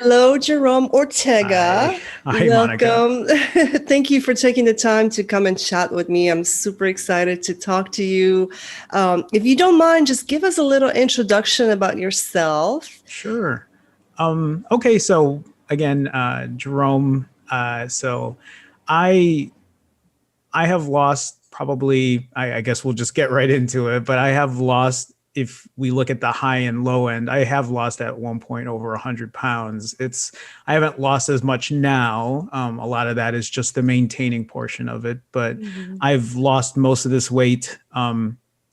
Hello, Jerome Hi. Ortega. Hi, Monica. Welcome. Thank you for taking the time to come and chat with me. I'm super excited to talk to you. If you don't mind, just give us a little introduction about yourself. Sure. Okay, so again, Jerome. So I I have lost probably, I guess we'll just get right into it, but I have lost, if we look at the high and low end, I have lost at one point over 100 pounds. I haven't lost as much now. A lot of that is just the maintaining portion of it, but Mhm. I've lost most of this weight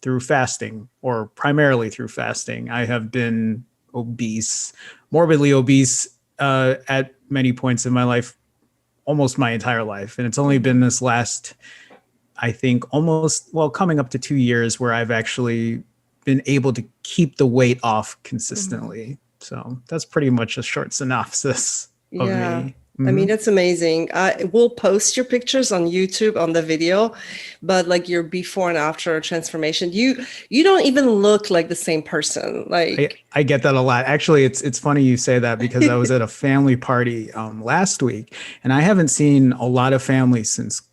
through fasting, or primarily through fasting. I have been obese, morbidly obese, at many points in my life, almost my entire life. And it's only been Mhm. this last, I think, almost, well, coming up to 2 years where I've actually been able to keep the weight off Mhm. consistently. So that's pretty much a short synopsis of Yeah. me. I mean, Hmm. that's amazing. I will post your pictures on YouTube on the video, but like your before and after transformation, you don't even look like the same person. I get that a lot. Actually, it's funny you say that because I was at a family party last week, and I haven't seen a lot of families since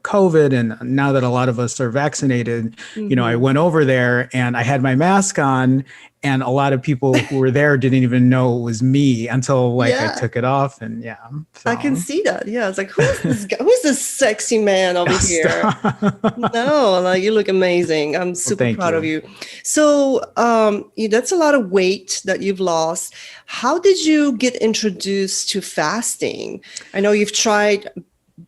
COVID, and now that a lot of us are vaccinated, I Mhm. went over there and I had my mask on, and a lot of people who were there didn't even know it was me until like I Yeah. took it off, and yeah, I can so see that. Yeah, it's like, who's this guy? Who's this sexy man over here? stop. No, like you look amazing. I'm Well, super thank proud of you. you. So, that's a lot of weight that you've lost. How did you get introduced to fasting? I know you've tried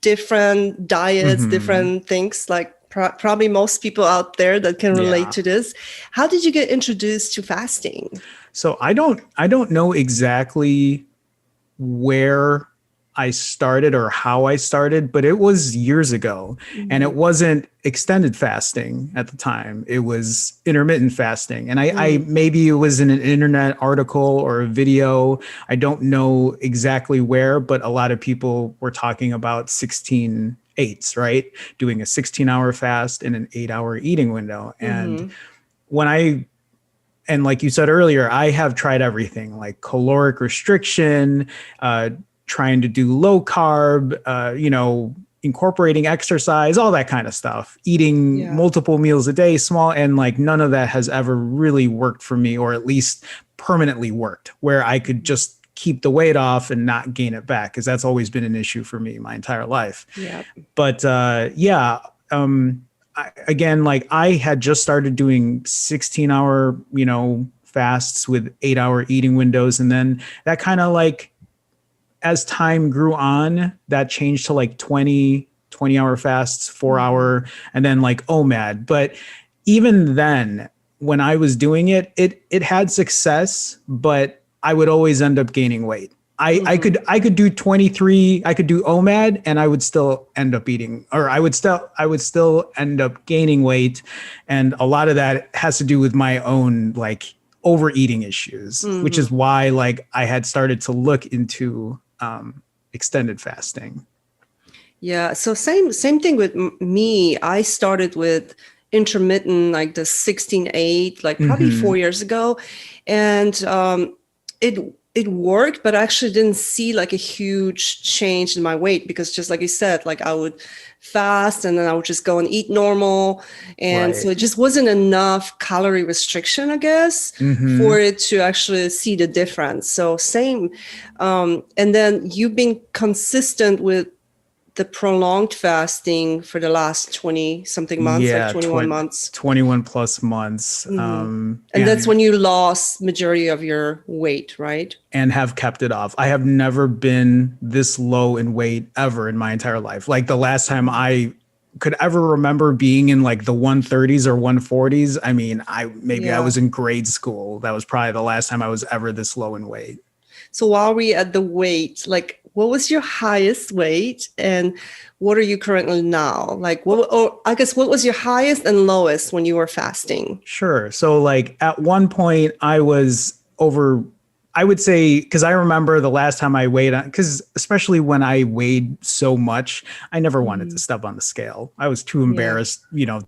different diets, Hmm. different things, like probably most people out there that can relate Yeah. to this. How did you get introduced to fasting? So I don't know exactly where I started or how I started, but it was years ago. And it Mhm. wasn't extended fasting at the time. It was intermittent fasting. And I Mhm. maybe it was in an internet article or a video. I don't know exactly where, but a lot of people were talking about 16 eights, right? Doing a 16-hour fast in an 8-hour eating window. And Mhm. when I and like you said earlier, I have tried everything like caloric restriction, uh, trying to do low carb, incorporating exercise, all that kind of stuff, eating Yeah. multiple meals a day, small, and like none of that has ever really worked for me, or at least permanently worked, where I could Mhm. just keep the weight off and not gain it back, because that's always been an issue for me my entire life. Yeah. But yeah, again, like I had just started doing 16-hour, fasts with 8-hour eating windows. And then that kind of like, as time grew on, that changed to like 20-hour fasts, 4 hour, and then like OMAD. But even then, when I was doing it, it had success, but I would always end up gaining weight. Mhm. I could do 23, I could do OMAD, and I would still end up eating, or I would still end up gaining weight. And a lot of that has to do with my own like overeating issues, which is Mhm. why like I had started to look into extended fasting. Yeah, so same thing with me. I started with intermittent, like the 16/8, like probably Mm-hmm. 4 years ago, and it it worked, but I actually didn't see like a huge change in my weight because just like you said, like I would fast and then I would just go and eat normal, and so Right. it just wasn't enough calorie restriction, I guess, Mm-hmm. for it to actually see the difference. So same, and then you've been consistent with the prolonged fasting for the last 20 something months, like Yeah, 21 months. 21 plus months. Hmm. And that's And when you lost majority of your weight, right? have kept it off. I have never been this low in weight ever in my entire life. Like the last time Mhm. I could ever remember being in like the 130s or 140s, I mean, I Yeah. was in grade school. That was probably the last time I was ever this low in weight. So while we at the weight, like what was your highest weight and what are you currently now? Like what, or I guess what was your highest and lowest when you were fasting? Sure. So like at one point I was over, I would say, because I remember the last time I weighed on, because especially when I weighed so much, I never wanted to Mhm. step on the scale. I was too Yeah. embarrassed,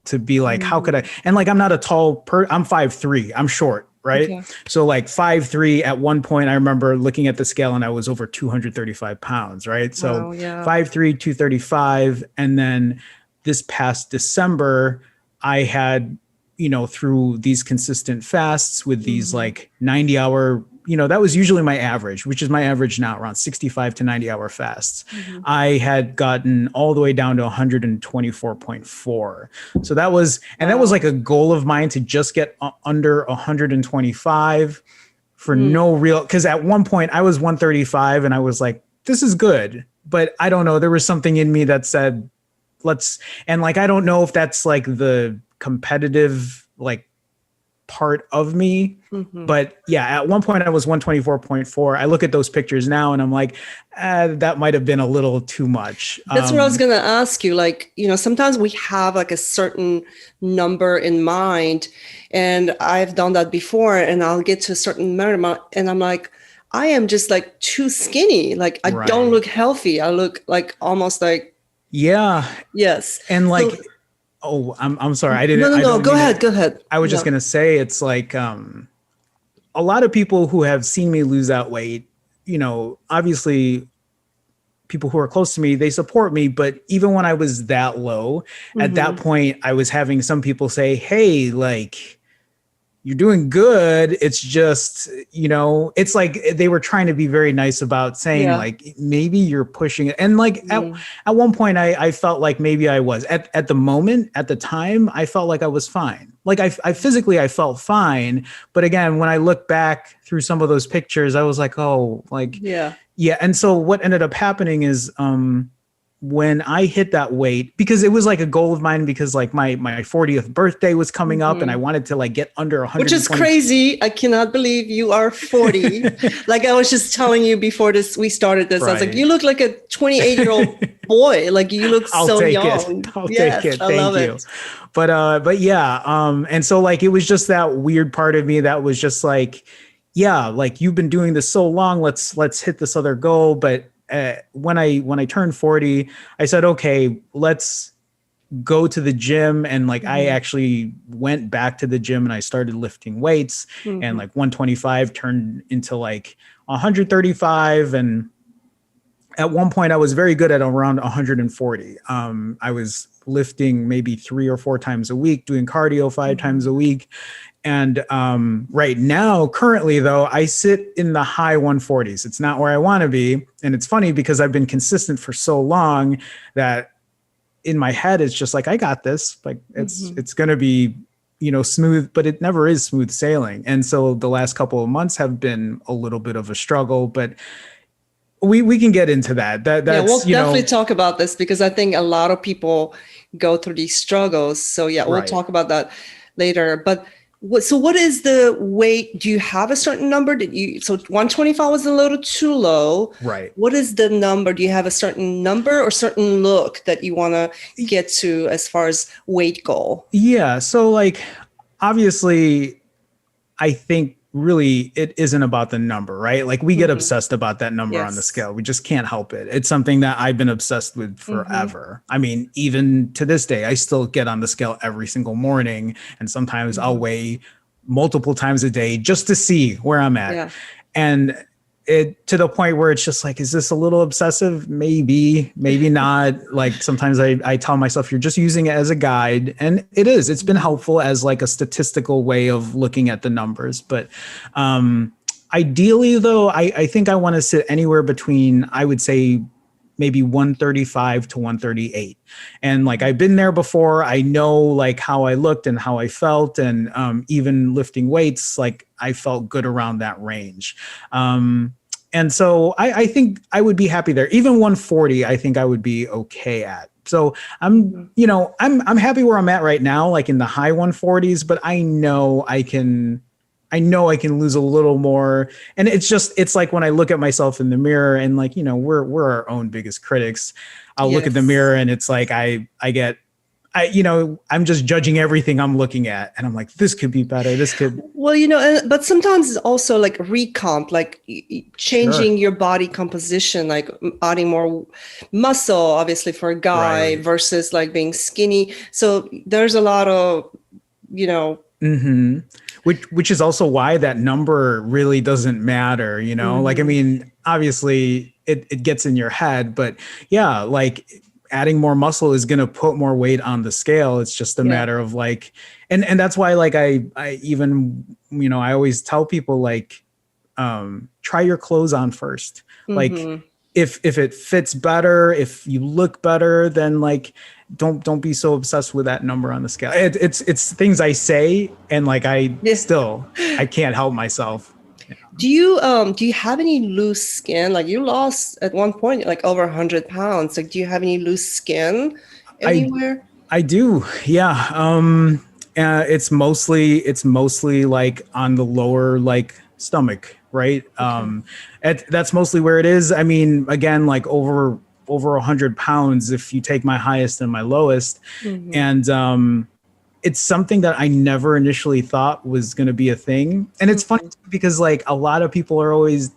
to be like, how could I? Mhm. And like, I'm not a tall I'm 5'3", I'm short. right? Okay. So like 5'3" at one point, I remember looking at the scale and I was over 235 pounds, right? So Wow. Yeah. 5'3", 235. And then this past December, I had, through these consistent fasts with these Mm-hmm. like 90-hour, that was usually my average, which is my average now, around 65 to 90-hour fasts. Mm-hmm. I had gotten all the way down to 124.4. So that was, and that was like Wow. a goal of mine to just get under 125 for Mm. no real, because at one point I was 135 and I was like, this is good. But I don't know, there was something in me that said, and like, I don't know if that's like the competitive, like, part of me. Mm-hmm. But yeah, at one point I was 124.4. I look at those pictures now and I'm like, that might have been a little too much. That's what I was gonna ask you. Like, sometimes we have like a certain number in mind, and I've done that before, and I'll get to a certain amount, and I'm like, I am just like too skinny. Like, I don't Right. look healthy. I look like almost like, Yeah. yes. And So, like, oh, I'm sorry. no, no, I no. don't Go mean ahead. to, Go ahead. I was just No. going to say, it's like, a lot of people who have seen me lose that weight, obviously people who are close to me, they support me. But even when I was that low, at that Mm-hmm. point, I was having some people say, hey, like, you're doing good. It's just, it's like they were trying to be very nice about saying Yeah. like, maybe you're pushing it. And like Mm. at one point I felt like maybe I was at the moment, at the time, I felt like I was fine. Like I physically, I felt fine. But again, when I look back through some of those pictures, I was like, oh, like, Yeah. yeah. And so what ended up happening is, when I hit that weight, because it was like a goal of mine, because like my 40th birthday was coming up and I Mm-hmm. wanted to like get under Which is 120. crazy. I cannot believe you are 40. Like I was just telling you before we started this, I was like, Right. you look like a 28-year-old boy. Like you look I'll so take it. young. I'll take Yes, it. I Thank love you. it. But yeah, and so like it was just that weird part of me that was just like, yeah, like you've been doing this so long, let's hit this other goal. But when I turned 40, I said, okay, let's go to the gym. And like I Mm-hmm. actually went back to the gym and I started lifting weights, and Mm-hmm. like 125 turned into like 135. And at one point I was very good at around 140. I was lifting maybe 3 or 4 times a week, doing cardio 5 times Mm-hmm. a week. And right now, currently though, I sit in the high 140s. It's not where I want to be. And it's funny because I've been consistent for so long that in my head, it's just like, I got this. Like Mm-hmm. it's going to be, smooth, but it never is smooth sailing. And so the last couple of months have been a little bit of a struggle, but we can get into that. Yeah, That's, we'll definitely talk about this because I think a lot of people go through these struggles. So yeah, we'll right. talk about that later. But what is the weight? Do you have a certain number? So 125 was a little too low. Right. What is the number? Do you have a certain number or certain look that you want to get to as far as weight goal? Yeah. So like, obviously I think really it isn't about the number, right? Like we get Hmm. obsessed about that number on the Yes. scale. We just can't help it. It's something that I've been obsessed with Hmm. forever. I mean, even to this day, I still get on the scale every single morning. And sometimes I'll Hmm. weigh multiple times a day just to see where I'm at. Yeah. And it to the point where it's just like, is this a little obsessive? Maybe, maybe not. Like sometimes I tell myself you're just using it as a guide. And it is. It's been Mhm. helpful as like a statistical way of looking at the numbers. But ideally though, I think I want to sit anywhere between, I would say, maybe 135 to 138. And like I've been there before. I know like how I looked and how I felt. And even lifting weights, like I felt good around that range. And so I think I would be happy there. Even 140, I think I would be okay at. So Mhm. I'm happy where I'm at right now, like in the high 140s, but I know I can lose a little more. And it's like when I look at myself in the mirror and like, we're our own biggest critics. I'll look at the Yes. mirror and it's like, I'm just judging everything I'm looking at. And I'm like, this could be better. This could. Well, but sometimes it's also like recomp, like Sure. changing your body composition, like adding more muscle, obviously for a guy Right. versus like being skinny. So there's a lot of, you know, Hmm. which is also why that number really doesn't matter, you know? Like, I mean, obviously it gets in your head, but yeah, like adding more muscle is going to put more weight on the scale. It's just a matter of like, and that's why like I even, you know, I always tell people like, try your clothes on first. Like if it fits better, if you look better, then like, don't be so obsessed with that number on the scale. It's things I say, and like I can't help myself. Do you have any loose skin? Like you lost at one point like over 100 pounds. Like do you have any loose skin I anywhere? I do, yeah. It's mostly like on the lower like stomach, right? Okay. That's mostly where it is. I mean, again, like over 100 pounds if you take my highest and my lowest, and it's something that I never initially thought was going to be a thing. And it's funny because like a lot of people they'll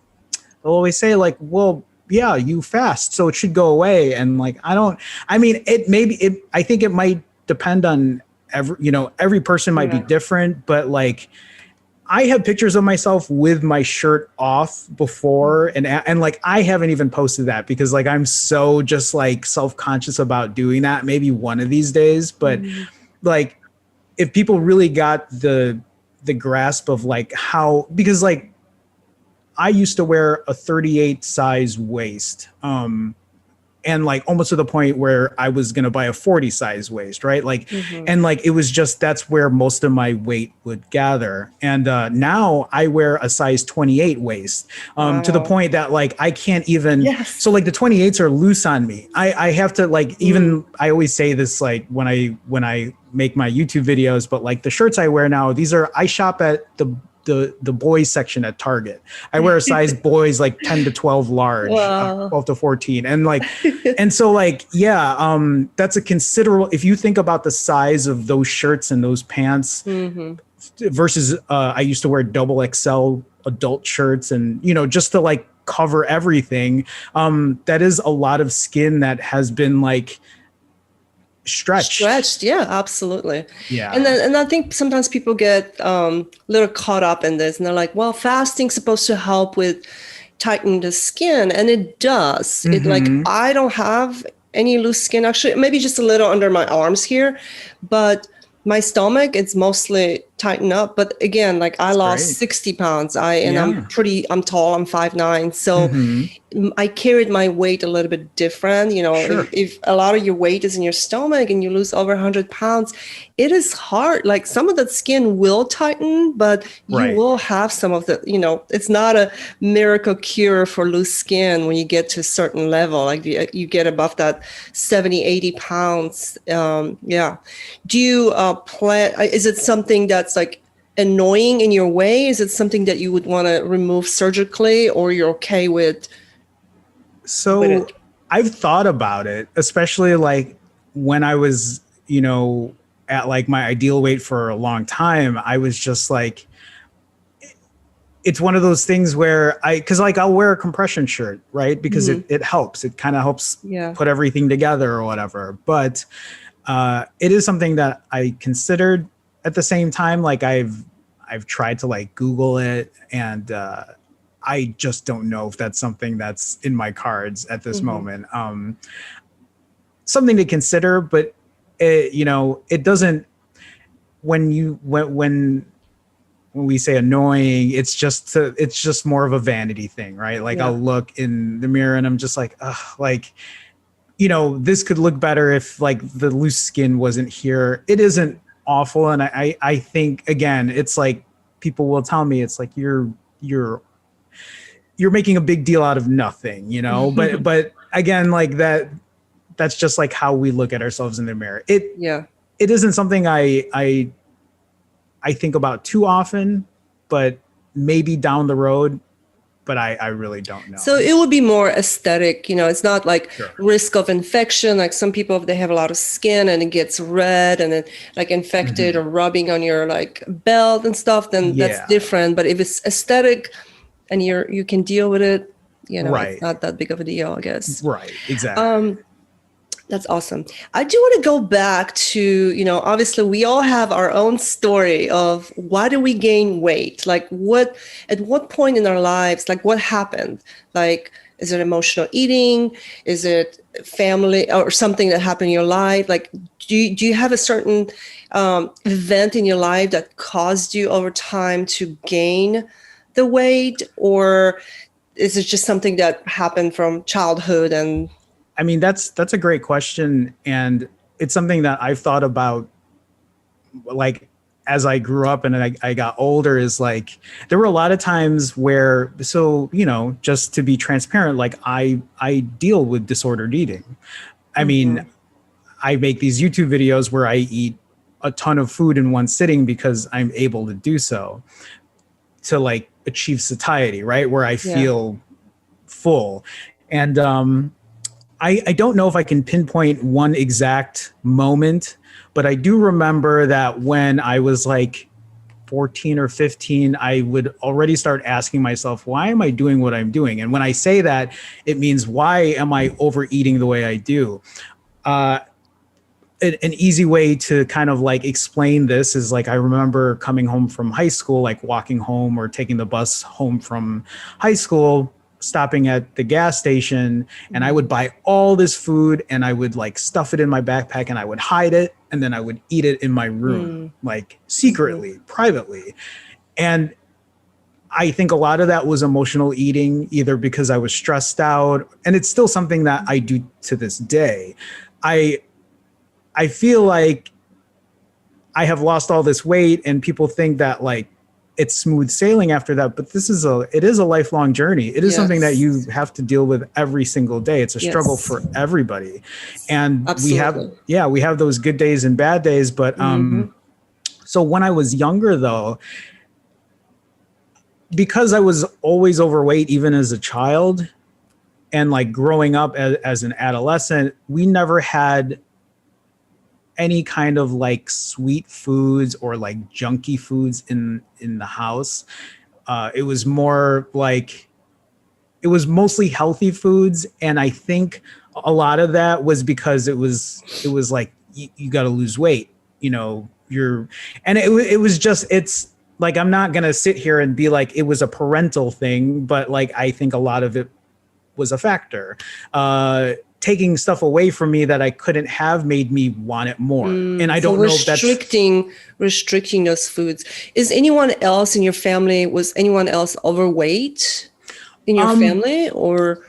always say like, well, yeah, you fast, so it should go away. And like, I mean, I think it might depend on every person might be Yeah. different, but like, I have pictures of myself with my shirt off before, and like I haven't even posted that because like I'm so just like self-conscious about doing that. Maybe one of these days, but like if people really got the grasp of like how, because like I used to wear a 38 size waist. And like almost to the point where I was going to buy a 40 size waist, right? Like, and like, it was just, that's where most of my weight would gather. And now I wear a size 28 waist, to the Wow. point that like, I can't even, Yes. so like the 28s are loose on me. I have to like, even, I always say this, like when I make my YouTube videos, but like the shirts I wear now, I shop at the boys section at Target. I wear a size boys like 10 to 12 large, Wow. 12 to 14. And like, and so like, yeah, that's a considerable, if you think about the size of those shirts and those pants versus, I used to wear double XL adult shirts and, just to like cover everything. That is a lot of skin that has been like stretched. Yeah, absolutely. Yeah. And I think sometimes people get a little caught up in this and they're like, well, fasting's supposed to help with tightening the skin, and it does. It like I don't have any loose skin actually, maybe just a little under my arms here, but my stomach, it's mostly tightened up. But again, like I That's lost great. 60 pounds. Yeah. I'm tall, I'm 5'9". So I carried my weight a little bit different. Sure. If a lot of your weight is in your stomach and you lose over 100 pounds, it is hard. Like some of that skin will tighten, but you Right. will have some of the, it's not a miracle cure for loose skin when you get to a certain level. Like you get above that 70, 80 pounds. Yeah. Do you plan, is it something that's like annoying in your way? Is it something that you would want to remove surgically, or you're okay with So it? I've thought about it, especially like when I was, at like my ideal weight for a long time. I was just like, it's one of those things where cause like I'll wear a compression shirt, right? Because it helps. It kind of helps Yeah. put everything together or whatever. But it is something that I considered. At the same time, like I've tried to like Google it, and I just don't know if that's something that's in my cards at this moment. Something to consider, but it doesn't. When we say annoying, it's just more of a vanity thing, right? Like Yeah. I'll look in the mirror and I'm just like, ugh, like, this could look better if like the loose skin wasn't here. It isn't awful, and I think again, it's like people will tell me it's like you're making a big deal out of nothing, but again, like that's just like how we look at ourselves in the mirror. Yeah. It isn't something I think about too often, but maybe down the road, but I really don't know. So it would be more aesthetic, it's not like Sure. risk of infection. Like some people, if they have a lot of skin and it gets red and then like infected or rubbing on your like belt and stuff, then that's Yeah. different. But if it's aesthetic and you can deal with it, Right. it's not that big of a deal, I guess. Right. Exactly. That's awesome. I do want to go back to, obviously we all have our own story of why do we gain weight? Like at what point in our lives, like what happened? Like, is it emotional eating? Is it family or something that happened in your life? Like, do you have a certain event in your life that caused you over time to gain the weight? Or is it just something that happened from childhood and I mean, that's a great question, and it's something that I've thought about, like as I grew up and I got older. Is like there were a lot of times where, so just to be transparent, like I deal with disordered eating. I mean, I make these YouTube videos where I eat a ton of food in one sitting because I'm able to do so, to like achieve satiety, right? Where I yeah. feel full. And I don't know if I can pinpoint one exact moment, but I do remember that when I was like 14 or 15, I would already start asking myself, why am I doing what I'm doing? And when I say that, it means, why am I overeating the way I do? An easy way to kind of like explain this is, like, I remember coming home from high school, like walking home or taking the bus home from high school, stopping at the gas station, and I would buy all this food and I would like stuff it in my backpack and I would hide it, and then I would eat it in my room, like secretly, privately. And I think a lot of that was emotional eating, either because I was stressed out, and it's still something that I do to this day. I feel like I have lost all this weight and people think that like it's smooth sailing after that, but it is a lifelong journey. It is something that you have to deal with every single day. It's a struggle for everybody. And Absolutely. we have those good days and bad days. But so when I was younger though, because I was always overweight, even as a child, and like growing up as an adolescent, we never had any kind of like sweet foods or like junky foods in the house. It was more like, it was mostly healthy foods, and I think a lot of that was because it was like you got to lose weight, it was just, it's like, I'm not gonna sit here and be like it was a parental thing, but like I think a lot of it was a factor. Taking stuff away from me that I couldn't have made me want it more. And I don't know if that's restricting those foods. Is anyone else in your family, was anyone else overweight in your family, or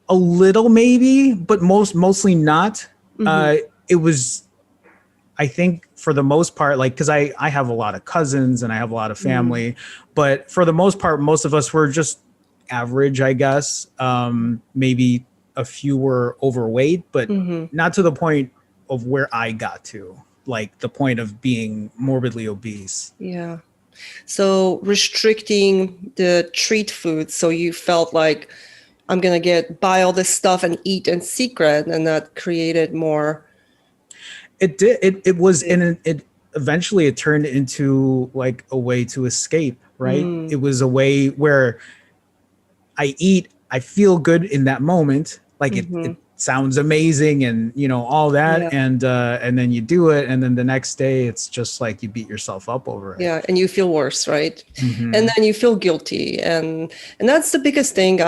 a little maybe, but mostly not. It was, I think for the most part, like, because I have a lot of cousins and I have a lot of family, but for the most part, most of us were just average, I guess. Maybe a few were overweight, but not to the point of where I got to, like the point of being morbidly obese. Yeah. So restricting the treat food. So you felt like, I'm going to buy all this stuff and eat in secret. And that created more. It did. It was it eventually it turned into like a way to escape, right? It was a way where I eat, I feel good in that moment. Like it sounds amazing and all that. Yeah. And then you do it. And then the next day it's just like you beat yourself up over it. Yeah. And you feel worse, right? And then you feel guilty. And that's the biggest thing.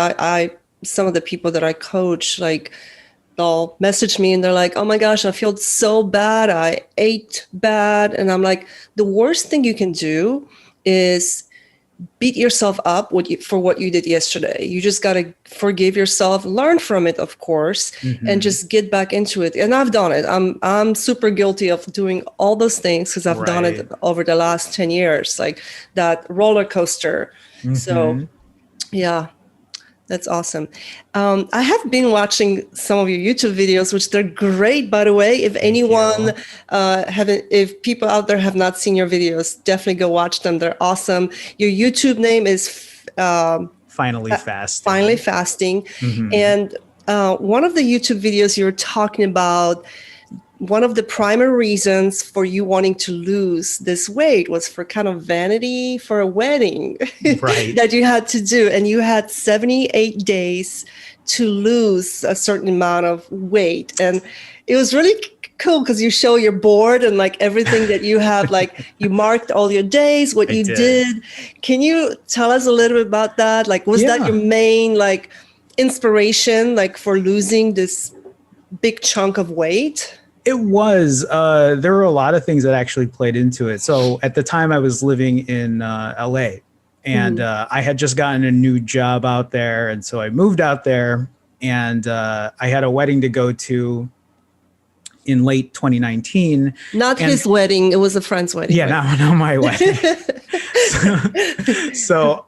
Some of the people that I coach, like, they'll message me and they're like, oh my gosh, I feel so bad. I ate bad. And I'm like, the worst thing you can do is beat yourself up for what you did yesterday. You just got to forgive yourself, learn from it, of course, and just get back into it. And I've done it. I'm super guilty of doing all those things because I've done it over the last 10 years, like that roller coaster. So yeah, that's awesome. I have been watching some of your YouTube videos, which they're great, by the way. If anyone if people out there have not seen your videos, definitely go watch them. They're awesome. Your YouTube name is Finally Fasting. Finally Fasting. And one of the YouTube videos, you're talking about one of the primary reasons for you wanting to lose this weight was for kind of vanity for a wedding Right. that you had to do. And you had 78 days to lose a certain amount of weight. And it was really cool because you show your board and like everything that you have, like you marked all your days, what I you did. did. Can you tell us a little bit about that? Like, was that Yeah. your main like inspiration, like for losing this big chunk of weight? It was. There were a lot of things that actually played into it. So at the time, I was living in LA, and I had just gotten a new job out there, and so I moved out there, and I had a wedding to go to in late 2019. Not And his wedding, it was a friend's wedding. yeah, right? not my wedding. so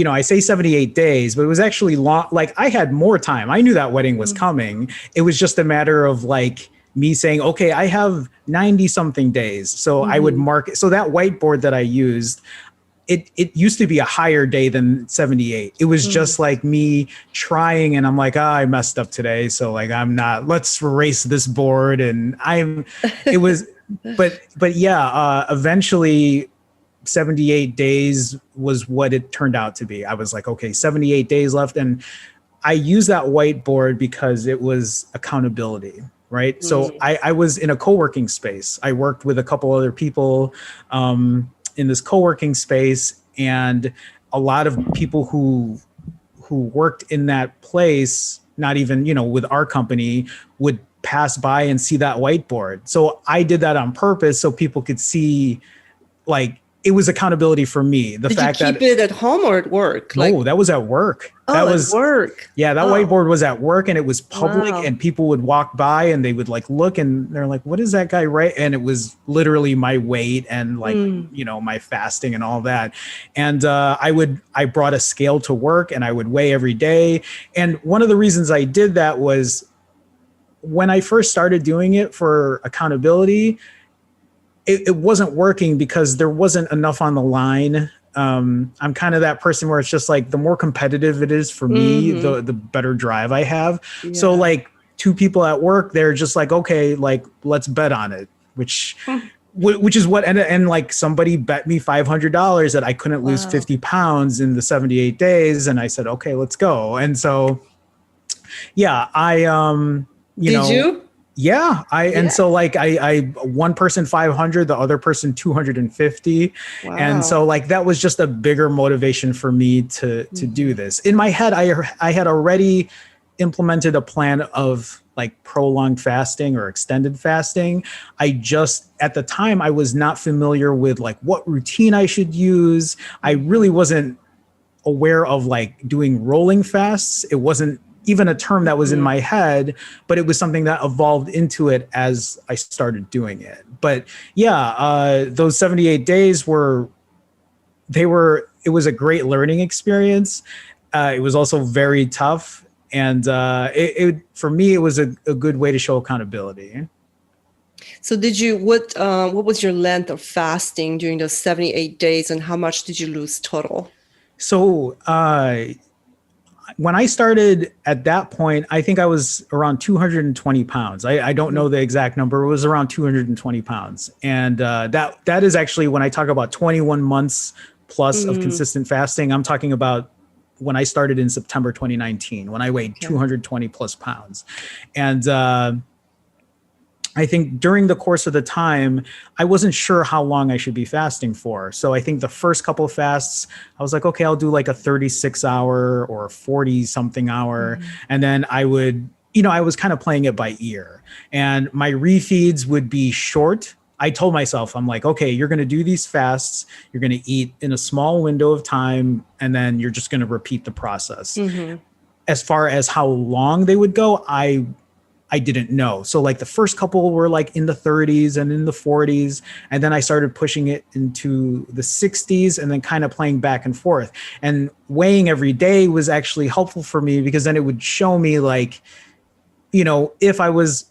I say 78 days, but it was actually long. Like I had more time. I knew that wedding was coming. It was just a matter of like me saying, okay, I have 90 something days. So I would mark it. So that whiteboard that I used, it used to be a higher day than 78. It was just like me trying, and I'm like, I messed up today. So like, let's erase this board. And eventually 78 days was what it turned out to be. I was like, okay, 78 days left. And I use that whiteboard because it was accountability, right? So I was in a co-working space. I worked with a couple other people in this co-working space, and a lot of people who worked in that place, not even, with our company, would pass by and see that whiteboard. So I did that on purpose so people could see, like, it was accountability for me. Did you keep it at home or at work? No, that was at work. That was at work. Yeah, that whiteboard was at work, and it was public, Wow. and people would walk by and they would like look, and they're like, what is that guy write? And it was literally my weight and like, my fasting and all that. And I brought a scale to work, and I would weigh every day. And one of the reasons I did that was when I first started doing it for accountability, it wasn't working because there wasn't enough on the line. I'm kind of that person where it's just like, the more competitive it is for me, the better drive I have. Yeah. So like two people at work, they're just like, okay, like let's bet on it, which is what, and like somebody bet me $500 that I couldn't lose 50 pounds in the 78 days. And I said, okay, let's go. And so, yeah, Did you? Yeah. And so like I one person 500, the other person 250. Wow. And so like, that was just a bigger motivation for me to do this. In my head, I had already implemented a plan of like prolonged fasting or extended fasting. At the time, I was not familiar with like what routine I should use. I really wasn't aware of like doing rolling fasts. It wasn't even a term that was in my head, but it was something that evolved into it as I started doing it. But yeah, those 78 days it was a great learning experience. It was also very tough. And for me, it was a good way to show accountability. So what was your length of fasting during those 78 days, and how much did you lose total? So, when I started at that point, I think I was around 220 pounds. I don't know the exact number. It was around 220 pounds. And that is actually, when I talk about 21 months plus of consistent fasting, I'm talking about when I started in September 2019, when I weighed 220 plus pounds. And I think during the course of the time, I wasn't sure how long I should be fasting for. So I think the first couple of fasts, I was like, okay, I'll do like a 36 hour or a 40 something hour. And then I would, I was kind of playing it by ear, and my refeeds would be short. I told myself, I'm like, okay, you're going to do these fasts. You're going to eat in a small window of time, and then you're just going to repeat the process. As far as how long they would go, I didn't know. So like the first couple were like in the 30s and in the 40s. And then I started pushing it into the 60s and then kind of playing back and forth. And weighing every day was actually helpful for me, because then it would show me like, if I was,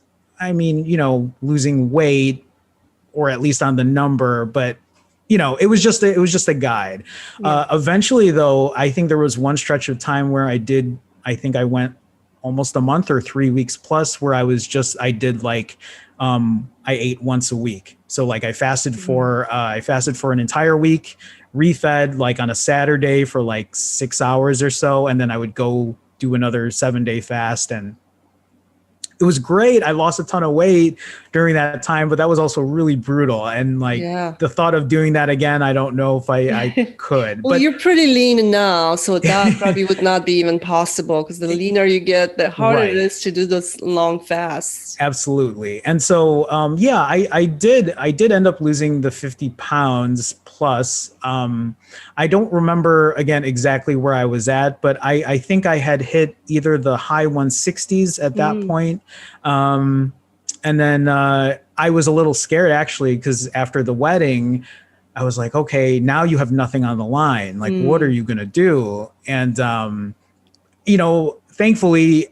losing weight, or at least on the number, but it was just a guide. Eventually though, I think there was one stretch of time where I think I went almost a month or 3 weeks plus where I did like, I ate once a week. So like I fasted for an entire week, refed like on a Saturday for like 6 hours or so. And then I would go do another 7-day fast, and it was great. I lost a ton of weight during that time, but that was also really brutal. And like Yeah. the thought of doing that again, I don't know if I could, Well, but you're pretty lean now, so that probably would not be even possible because the leaner you get, the harder it right. is to do those long fasts. Absolutely. And so, I did end up losing the 50 pounds plus. I don't remember again exactly where I was at, but I think I had hit either the high 160s at that point. And then I was a little scared actually, because after the wedding, I was like, okay, now you have nothing on the line. Like, what are you going to do? And, thankfully,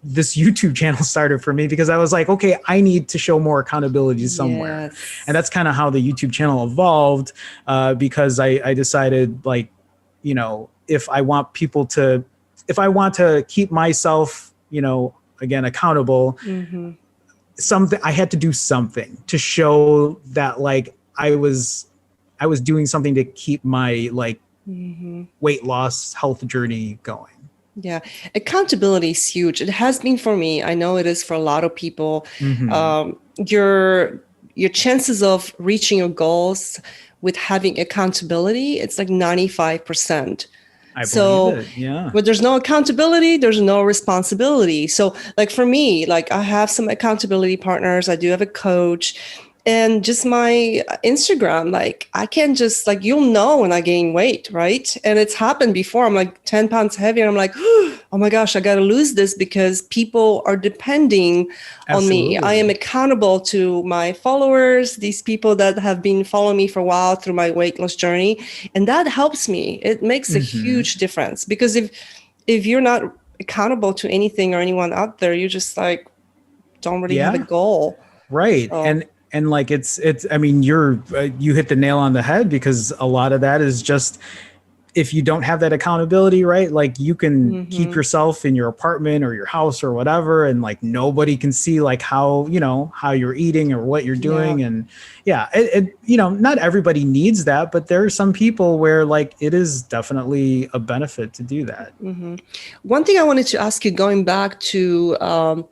this YouTube channel started for me because I was like, okay, I need to show more accountability somewhere. Yes. And that's kind of how the YouTube channel evolved, because I decided, like, if I want to keep myself, again, accountable, something, I had to do something to show that like I was doing something to keep my like weight loss health journey going. Yeah, accountability is huge. It has been for me. I know it is for a lot of people. Your chances of reaching your goals with having accountability, it's like 95%. I believe it. Yeah. But there's no accountability, there's no responsibility. So like for me, like I have some accountability partners. I do have a coach. And just my Instagram, like I can't just like, you'll know when I gain weight, right? And it's happened before. I'm like 10 pounds heavier. I'm like, oh my gosh, I got to lose this because people are depending on me. I am accountable to my followers, these people that have been following me for a while through my weight loss journey. And that helps me. It makes a huge difference, because if you're not accountable to anything or anyone out there, you just like don't really have a goal. Right. So. And like, I mean, you hit the nail on the head, because a lot of that is just, if you don't have that accountability, right? Like you can keep yourself in your apartment or your house or whatever, and like nobody can see like how you're eating or what you're doing. And not everybody needs that, but there are some people where like it is definitely a benefit to do that. One thing I wanted to ask you, going back to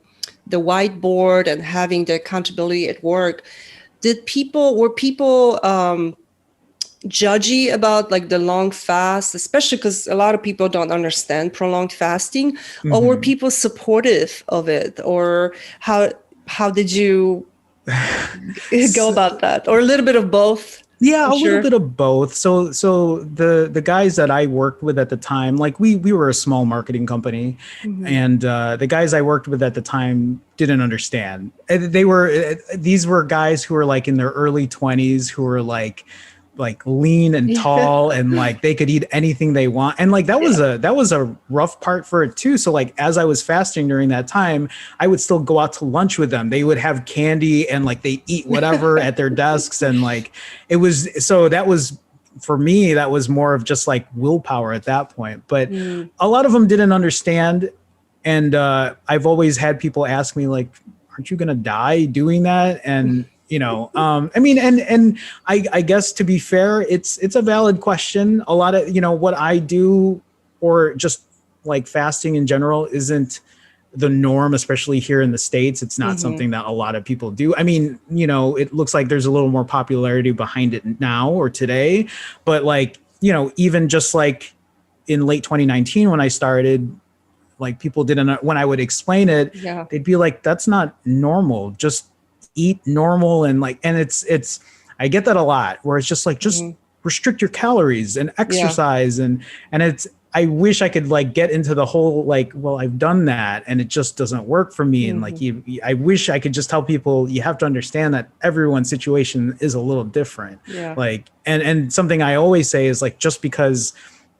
the whiteboard and having the accountability at work, were people judgy about like the long fast, especially because a lot of people don't understand prolonged fasting, or were people supportive of it, or how did you go about that, or a little bit of both? Yeah, little bit of both. So the guys that I worked with at the time, like we were a small marketing company, and the guys I worked with at the time didn't understand. These were guys who were like in their early 20s, who were like lean and tall, and like they could eat anything they want. And like that was a rough part for it too. So like as I was fasting during that time, I would still go out to lunch with them. They would have candy and like they eat whatever at their desks. And like that was for me, that was more of just like willpower at that point. But a lot of them didn't understand. And I've always had people ask me like, aren't you going to die doing that? And I mean, and I guess to be fair, it's a valid question. A lot of, what I do, or just like fasting in general, isn't the norm, especially here in the States. It's not something that a lot of people do. I mean, it looks like there's a little more popularity behind it now or today, but like, even just like in late 2019, when I started, like people didn't, when I would explain it, they'd be like, that's not normal. Just eat normal. And like, and it's I get that a lot, where it's just like, just restrict your calories and exercise. And I wish I could like get into the whole like, well, I've done that and it just doesn't work for me. And like, I wish I could just tell people, you have to understand that everyone's situation is a little different. Like, and something I always say is like, just because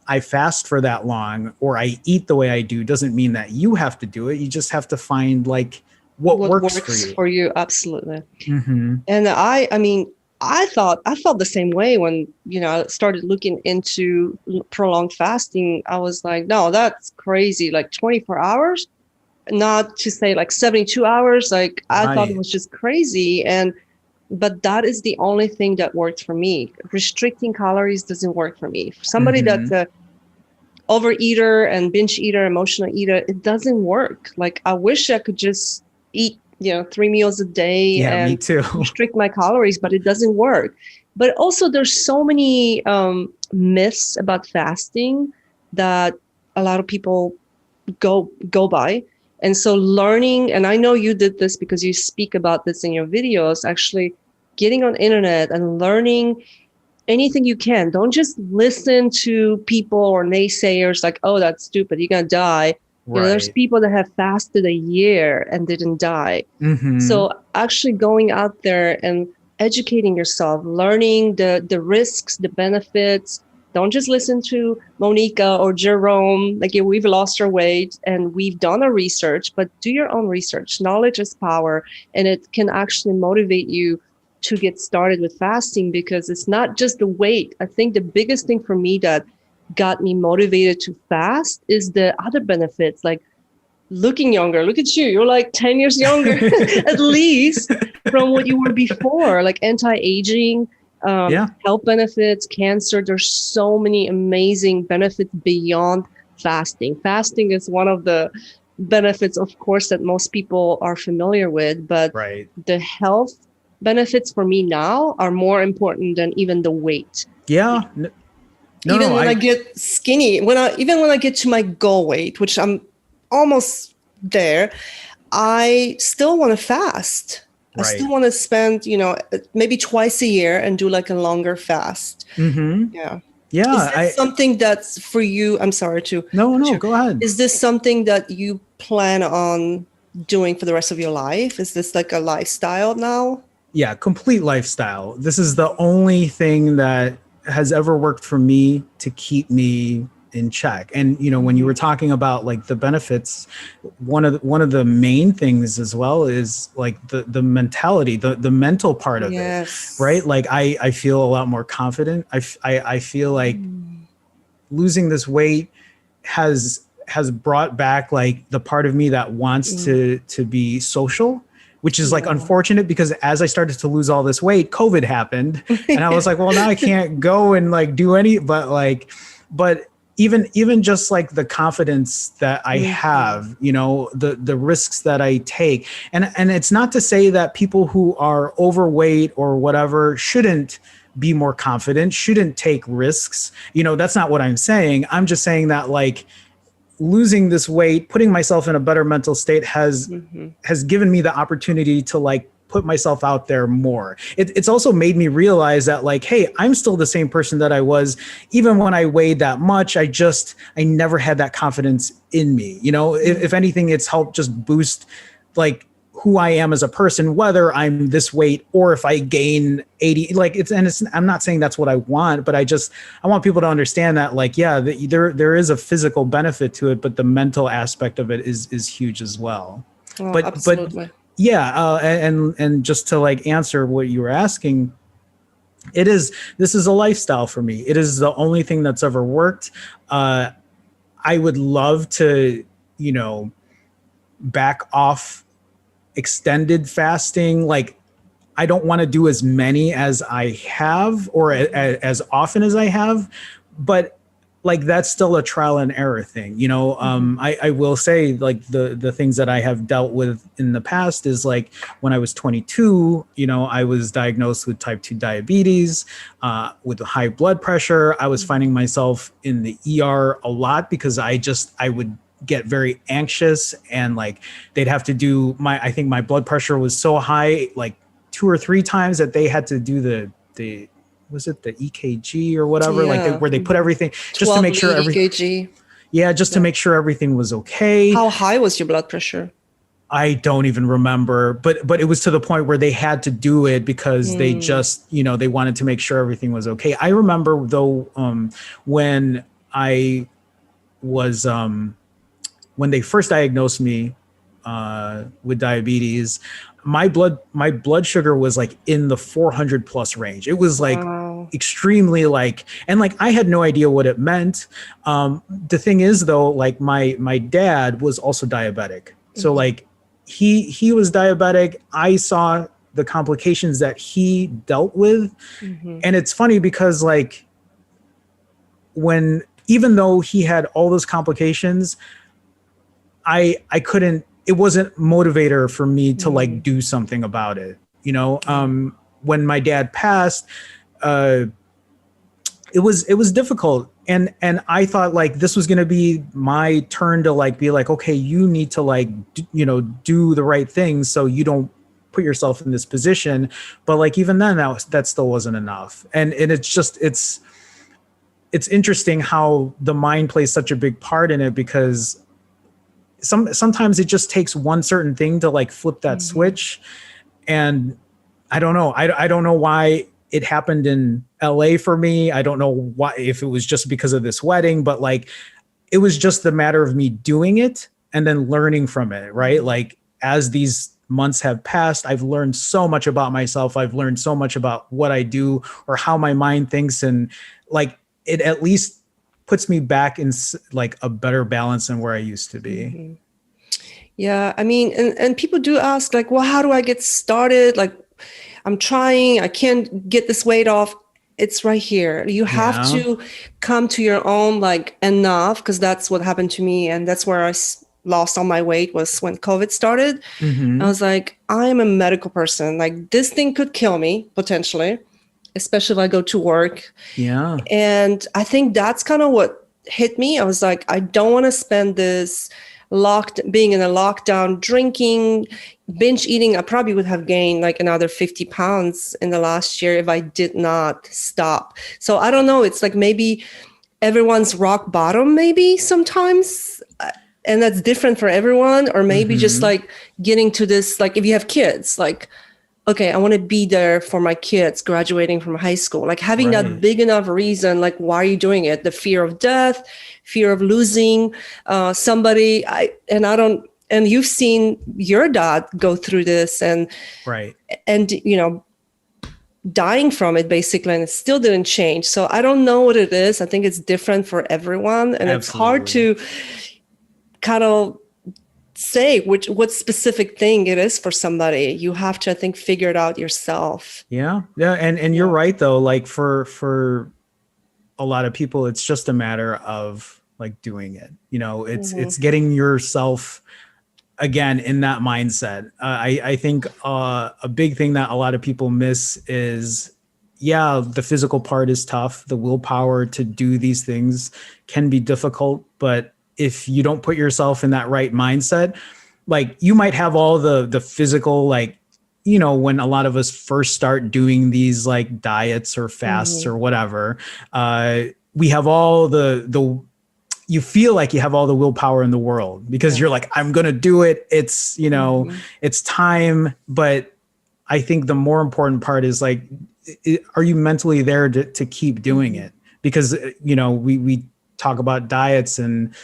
I fast for that long or I eat the way I do doesn't mean that you have to do it. You just have to find like what works for you. Absolutely. And I mean, I felt the same way when, I started looking into prolonged fasting. I was like, no, that's crazy. Like 24 hours, not to say like 72 hours. Like I thought it Right. was just crazy. But that is the only thing that worked for me. Restricting calories doesn't work for me. For somebody that's Hmm. a overeater and binge eater, emotional eater, it doesn't work. Like I wish I could just eat, 3 meals a day Yeah, me and too. restrict my calories, but it doesn't work. But also there's so many myths about fasting that a lot of people go by. And so learning, and I know you did this because you speak about this in your videos, actually getting on internet and learning anything you can. Don't just listen to people or naysayers like, oh, that's stupid, you're gonna die. There's Right. people that have fasted a year and didn't die. Hmm. So actually going out there and educating yourself, learning the risks, the benefits. Don't just listen to Monika or Jerome. Like, yeah, we've lost our weight and we've done our research, but do your own research. Knowledge is power, and it can actually motivate you to get started with fasting, because it's not just the weight. I think the biggest thing for me that got me motivated to fast is the other benefits, like looking younger. Look at you. You're like 10 years younger, at least from what you were before, like anti-aging, Yeah. health benefits, cancer. There's so many amazing benefits beyond fasting. Fasting is one of the benefits, of course, that most people are familiar with, but Right. the health benefits for me now are more important than even the weight. Yeah. No, Even no, when I I, get skinny, when I get to my goal weight, which I'm almost there, I still want to fast. I still right. want to spend, maybe twice a year and do like a longer fast. Hmm. Yeah. Is Yeah. this something that's for you? I'm sorry to No, cut no, you. go ahead. Is this something that you plan on doing for the rest of your life? Is this like a lifestyle now? Yeah, complete lifestyle. This is the only thing that has ever worked for me to keep me in check. And when you were Mhm. talking about like the benefits, one of the main things as well is like the mentality, the mental part of it, right? Yes. Like I feel a lot more confident. I feel like Mm. losing this weight has brought back like the part of me that wants Mm. to be social, which is like Yeah. unfortunate because as I started to lose all this weight, COVID happened, and I was like, well, now I can't go and like do any, but even just like the confidence that I Mhm. have, the risks that I take, and it's not to say that people who are overweight or whatever shouldn't be more confident, shouldn't take risks. That's not what I'm saying. I'm just saying that like losing this weight, putting myself in a better mental state Mhm. has given me the opportunity to like put myself out there more. It's also made me realize that like, hey, I'm still the same person that I was even when I weighed that much. I never had that confidence in me. If Mhm. anything, it's helped just boost like who I am as a person, whether I'm this weight or if I gain 80, like I'm not saying that's what I want, but I want people to understand that like, yeah, there is a physical benefit to it, but the mental aspect of it is huge as well. Oh, But absolutely. yeah, and just to like answer what you were asking, this is a lifestyle for me. It is the only thing that's ever worked. Uh, I would love to, you know, back off extended fasting. Like I don't want to do as many as I have or as often as I have, but like that's still a trial and error thing. Mhm. I will say like the things that I have dealt with in the past is like when I was 22, I was diagnosed with type 2 diabetes, with high blood pressure. I was finding Mhm. myself in the ER a lot because I would get very anxious and like they'd have to do I think my blood pressure was so high, like two or three times that they had to do the was it the EKG or whatever, like Yeah. where they put Mhm. everything just to 12 make sure lead EKG. just to Yeah. make sure everything was okay. How high was your blood pressure? I don't even remember, but it was to the point where they had to do it because they Mm. just, they wanted to make sure everything was okay. I remember though, when I was when they first diagnosed me, with diabetes, my blood sugar was like in the 400 plus range. It was like Wow. extremely like, and like I had no idea what it meant. The thing is though, like my dad was also diabetic, so Mhm. like he was diabetic. I saw the complications that he dealt with, Mhm. and it's funny because like when, even though he had all those complications, I couldn't, it wasn't motivator for me to like Mhm. do something about it, you know. When my dad passed, uh it was difficult, and I thought like this was going to be my turn to like be like, okay, you need to like do the right things so you don't put yourself in this position. But like even then that still wasn't enough, and it's interesting how the mind plays such a big part in it, because sometimes it just takes one certain thing to like flip that Mhm. switch. And I don't know. I don't know why it happened in LA for me. I don't know why, if it was just because of this wedding, but like it was just the matter of me doing it and then learning from it, right? Mhm. Like as these months have passed, I've learned so much about myself. I've learned so much about what I do or how my mind thinks, and like it at least puts me back in like a better balance than where I used to be. Mhm. Yeah, I mean, and people do ask, like, well, how do I get started? Like, I'm trying, I can't get this weight off. It's right here. You have Yeah. to come to your own, like, enough, because that's what happened to me. And that's where lost all my weight, was when COVID started. I Mm-hmm. was like, I am a medical person. Like, this thing could kill me potentially, especially if I go to work. Yeah. And I think that's kind of what hit me. I was like, I don't want to spend this being in a lockdown, drinking, binge eating. I probably would have gained like another 50 pounds in the last year if I did not stop. So I don't know. It's like maybe everyone's rock bottom, maybe sometimes. And that's different for everyone. Or maybe just Mm-hmm. like getting to this, like if you have kids, like, okay, I want to be there for my kids graduating from high school. Like having that Right. big enough reason, like why are you doing it? The fear of death, fear of losing somebody. I don't. And you've seen your dad go through this, Right. and dying from it basically, and it still didn't change. So I don't know what it is. I think it's different for everyone, and it's hard Absolutely. to kind of say what specific thing it is for somebody. You have to, I think, figure it out yourself. Yeah. Yeah. And you're Yeah. right though. Like for a lot of people, it's just a matter of like doing it. You know, it's Hmm. getting yourself again in that mindset. I think a big thing that a lot of people miss is, yeah, the physical part is tough. The willpower to do these things can be difficult, but if you don't put yourself in that right mindset, like you might have all the physical, like, when a lot of us first start doing these like diets or fasts Hmm. or whatever, we have all the you feel like you have all the willpower in the world because Yeah. you're like, I'm going to do it. It's, Hmm. it's time. But I think the more important part is like, are you mentally there to keep doing Hmm. it? Because, we talk about diets and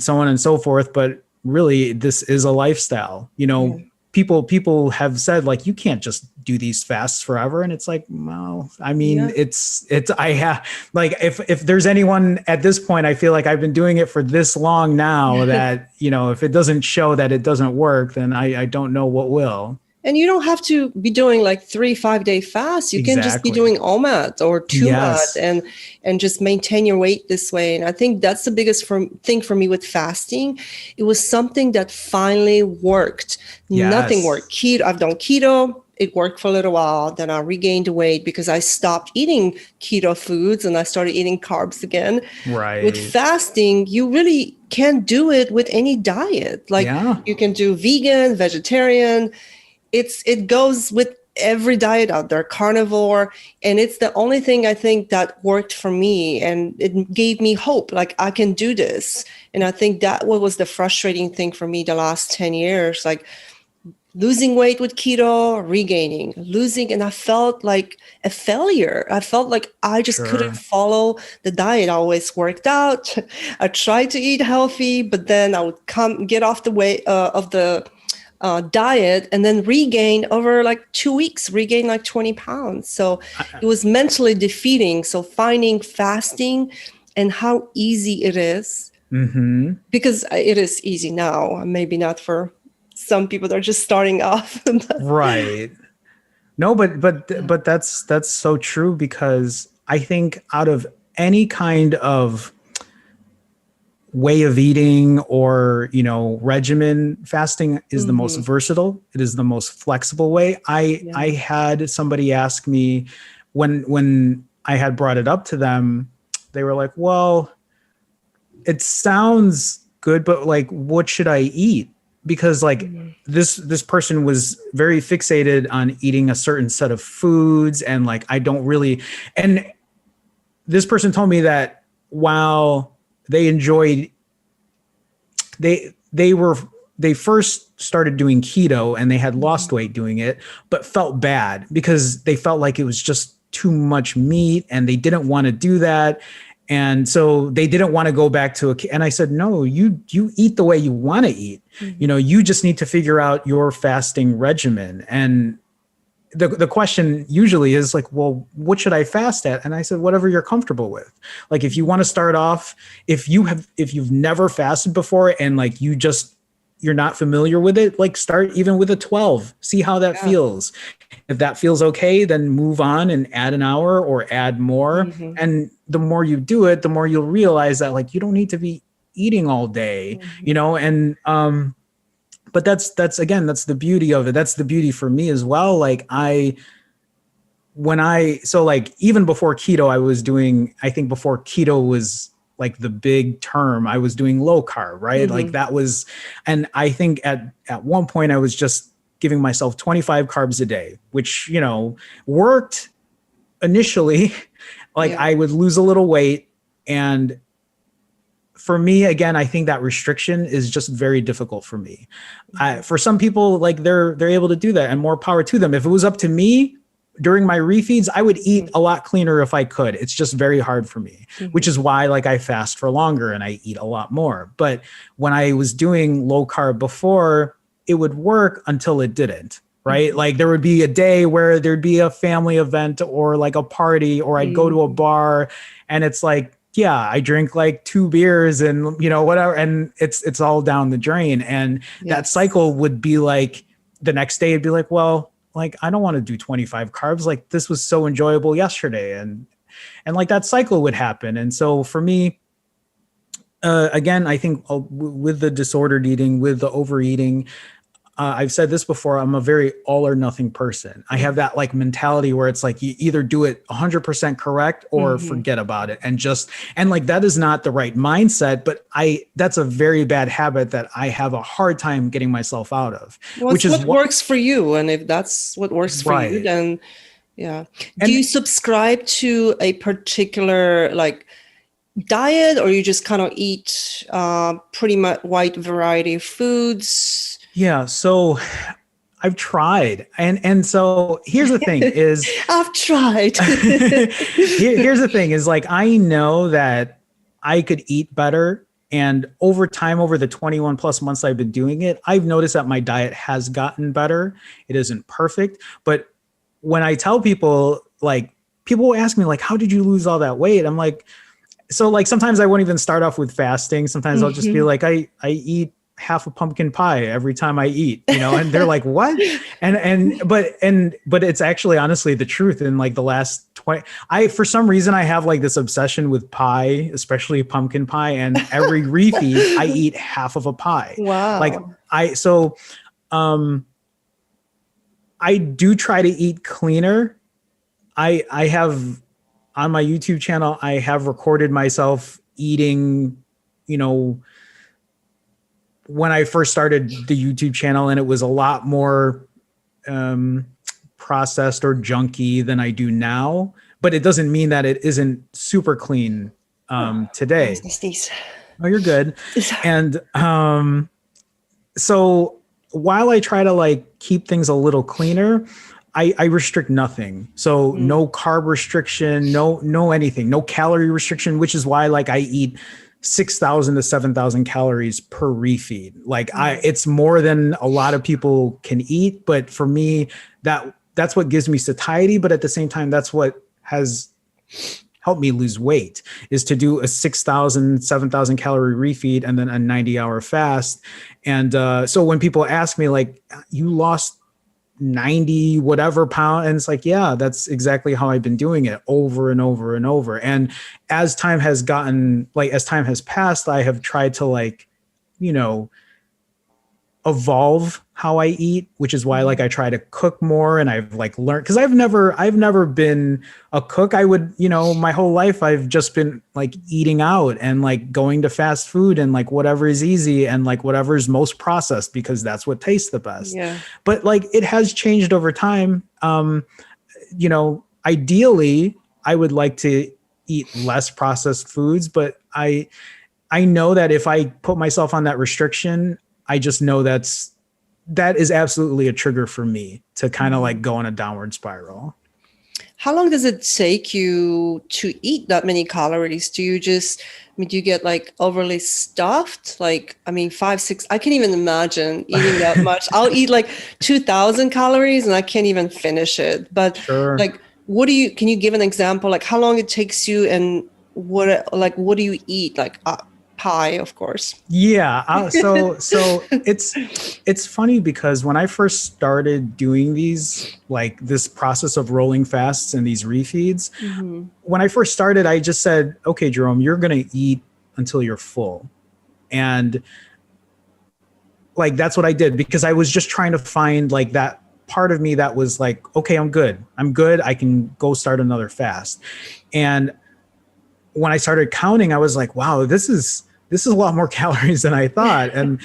so on and so forth, but really this is a lifestyle. Yeah. People have said like, you can't just do these fasts forever, and it's like, well, I mean, Yeah. it's I have, like, if there's anyone at this point, I feel like I've been doing it for this long now that, if it doesn't show that it doesn't work, then I don't know what will. And you don't have to be doing like 3 5 day fasts. You can just be Exactly. doing OMAD or 2MAD, Yes. and just maintain your weight this way. And I think that's the biggest thing for me with fasting. It was something that finally worked. Nothing Yes. worked. Keto, I've done keto. It worked for a little while. Then I regained weight because I stopped eating keto foods and I started eating carbs again. With Right. fasting, you really can't do it with any diet. Like Yeah. you can do vegan, vegetarian. It goes with every diet out there, carnivore, and it's the only thing I think that worked for me, and it gave me hope, like I can do this. And I think that what was the frustrating thing for me the last 10 years, like losing weight with keto, regaining, losing, and I felt like a failure. I felt like I just couldn't Sure. follow the diet. I always worked out. I tried to eat healthy, but then I would get off the way of the diet and then regain over like 2 weeks, regain like 20 pounds. So it was mentally defeating. So finding fasting and how easy it is, Mm-hmm. because it is easy now, maybe not for some people that are just starting off. Right. No, but that's so true, because I think out of any kind of way of eating or, regimen, fasting is the most Mhm. versatile. It is the most flexible way. I Yeah. had somebody ask me when I had brought it up to them, they were like, "Well, it sounds good, but like, what should I eat?" Because like Mhm. this person was very fixated on eating a certain set of foods, and like I don't really. And this person told me that while they enjoyed, they first started doing keto and they had lost weight doing it, but felt bad because they felt like it was just too much meat and they didn't want to do that. And so they didn't want to go back to and I said, no, you eat the way you want to eat. Mhm. You just need to figure out your fasting regimen. And the question usually is like, well, what should I fast at? And I said, whatever you're comfortable with. Like, if you want to start off, if you've never fasted before and like you're not familiar with it, like start even with a 12, see how that Yeah. feels. If that feels okay, then move on and add an hour or add more. Mhm. And the more you do it, the more you'll realize that like you don't need to be eating all day, Mhm. and but that's again, that's the beauty of it. That's the beauty for me as well. Like so like even before keto, I think before keto was like the big term, I was doing low carb, right? Like Mhm. that was, and I think at one point I was just giving myself 25 carbs a day, which, worked initially. Like Yeah. I would lose a little weight. And for me, again, I think that restriction is just very difficult for me. For some people, like they're able to do that, and more power to them. If it was up to me during my refeeds, I would eat a lot cleaner if I could. It's just very hard for me, which Mhm. is why like I fast for longer and I eat a lot more. But when I was doing low carb before, it would work until it didn't. Right. Mhm. Like there would be a day where there'd be a family event or like a party, or I'd go to a Mhm. bar and it's like, yeah, I drink like 2 beers and whatever, and it's all down the drain. And that Yes. cycle would be like the next day it'd be like, well, like I don't want to do 25 carbs. Like this was so enjoyable yesterday, and like that cycle would happen. And so for me, again, I think with the disordered eating, with the overeating, I've said this before, I'm a very all or nothing person. I have that like mentality where it's like you either do it 100% correct or Mhm. forget about it, and like that is not the right mindset, but that's a very bad habit that I have a hard time getting myself out of, Well, which it's is what what. works for you, and if that's what works for you, Right. then yeah. Do you And subscribe to a particular like diet, or you just kind of eat pretty much wide variety of foods? yeah, so I've tried. And so here's the thing is I've tried. here's the thing is like I know that I could eat better, and over time, over the 21 plus months I've been doing it, I've noticed that my diet has gotten better. It isn't perfect, but when I tell people, like, people will ask me like, how did you lose all that weight? I'm like, so like sometimes I won't even start off with fasting. Sometimes I'll just be Mhm. like, I eat half a pumpkin pie every time I eat, and they're like, what? But it's actually honestly the truth. In like the last 20, for some reason I have like this obsession with pie, especially pumpkin pie, and every refeed I eat half of a pie. Like Wow. um I do try to eat cleaner. I have on my YouTube channel, I have recorded myself eating, you know, when I first started the YouTube channel, and it was a lot more um, processed or junky than I do now. But it doesn't mean that it isn't super clean That was today. a sneeze. Oh, you're good. Sorry. And so while I try to like keep things a little cleaner, I restrict nothing. So Mm. no carb restriction, no anything, no calorie restriction, which is why like I eat 6,000 to 7,000 calories per refeed. Like Mm. it's more than a lot of people can eat, but for me, that's what gives me satiety. But at the same time, that's what has helped me lose weight, is to do a 6,000, 7,000 calorie refeed and then a 90-hour fast. And so when people ask me like, you lost 90 whatever pound, and it's like, yeah, that's exactly how I've been doing it over and over and over. And as time has gotten, like as time has passed, I have tried to like, you know, evolve how I eat, which is why like Mhm. I try to cook more. And I've like learned, because I've never been a cook. I would, my whole life I've just been like eating out and like going to fast food and like whatever is easy and like whatever is most processed, because that's what tastes the best. Yeah. But like it has changed over time. Ideally I would like to eat less processed foods, but I know that if I put myself on that restriction, I just know that is absolutely a trigger for me to kind of like Mhm. go in a downward spiral. How long does it take you to eat that many calories? Do you get like overly stuffed? Like, I mean, five, six, I can't even imagine eating that much. I'll eat like 2,000 calories and I can't even finish it. But Sure. like, can you give an example? Like how long it takes you and what do you eat? Like pie, of course. Yeah. So it's funny because when I first started doing these, like this process of rolling fasts and these refeeds, Hmm. when I first started, I just said, okay, Jerome, you're going to eat until you're full. And like that's what I did, because I was just trying to find like that part of me that was like, okay, I'm good, I can go start another fast. And when I started counting, I was like, wow, this is a lot more calories than I thought. And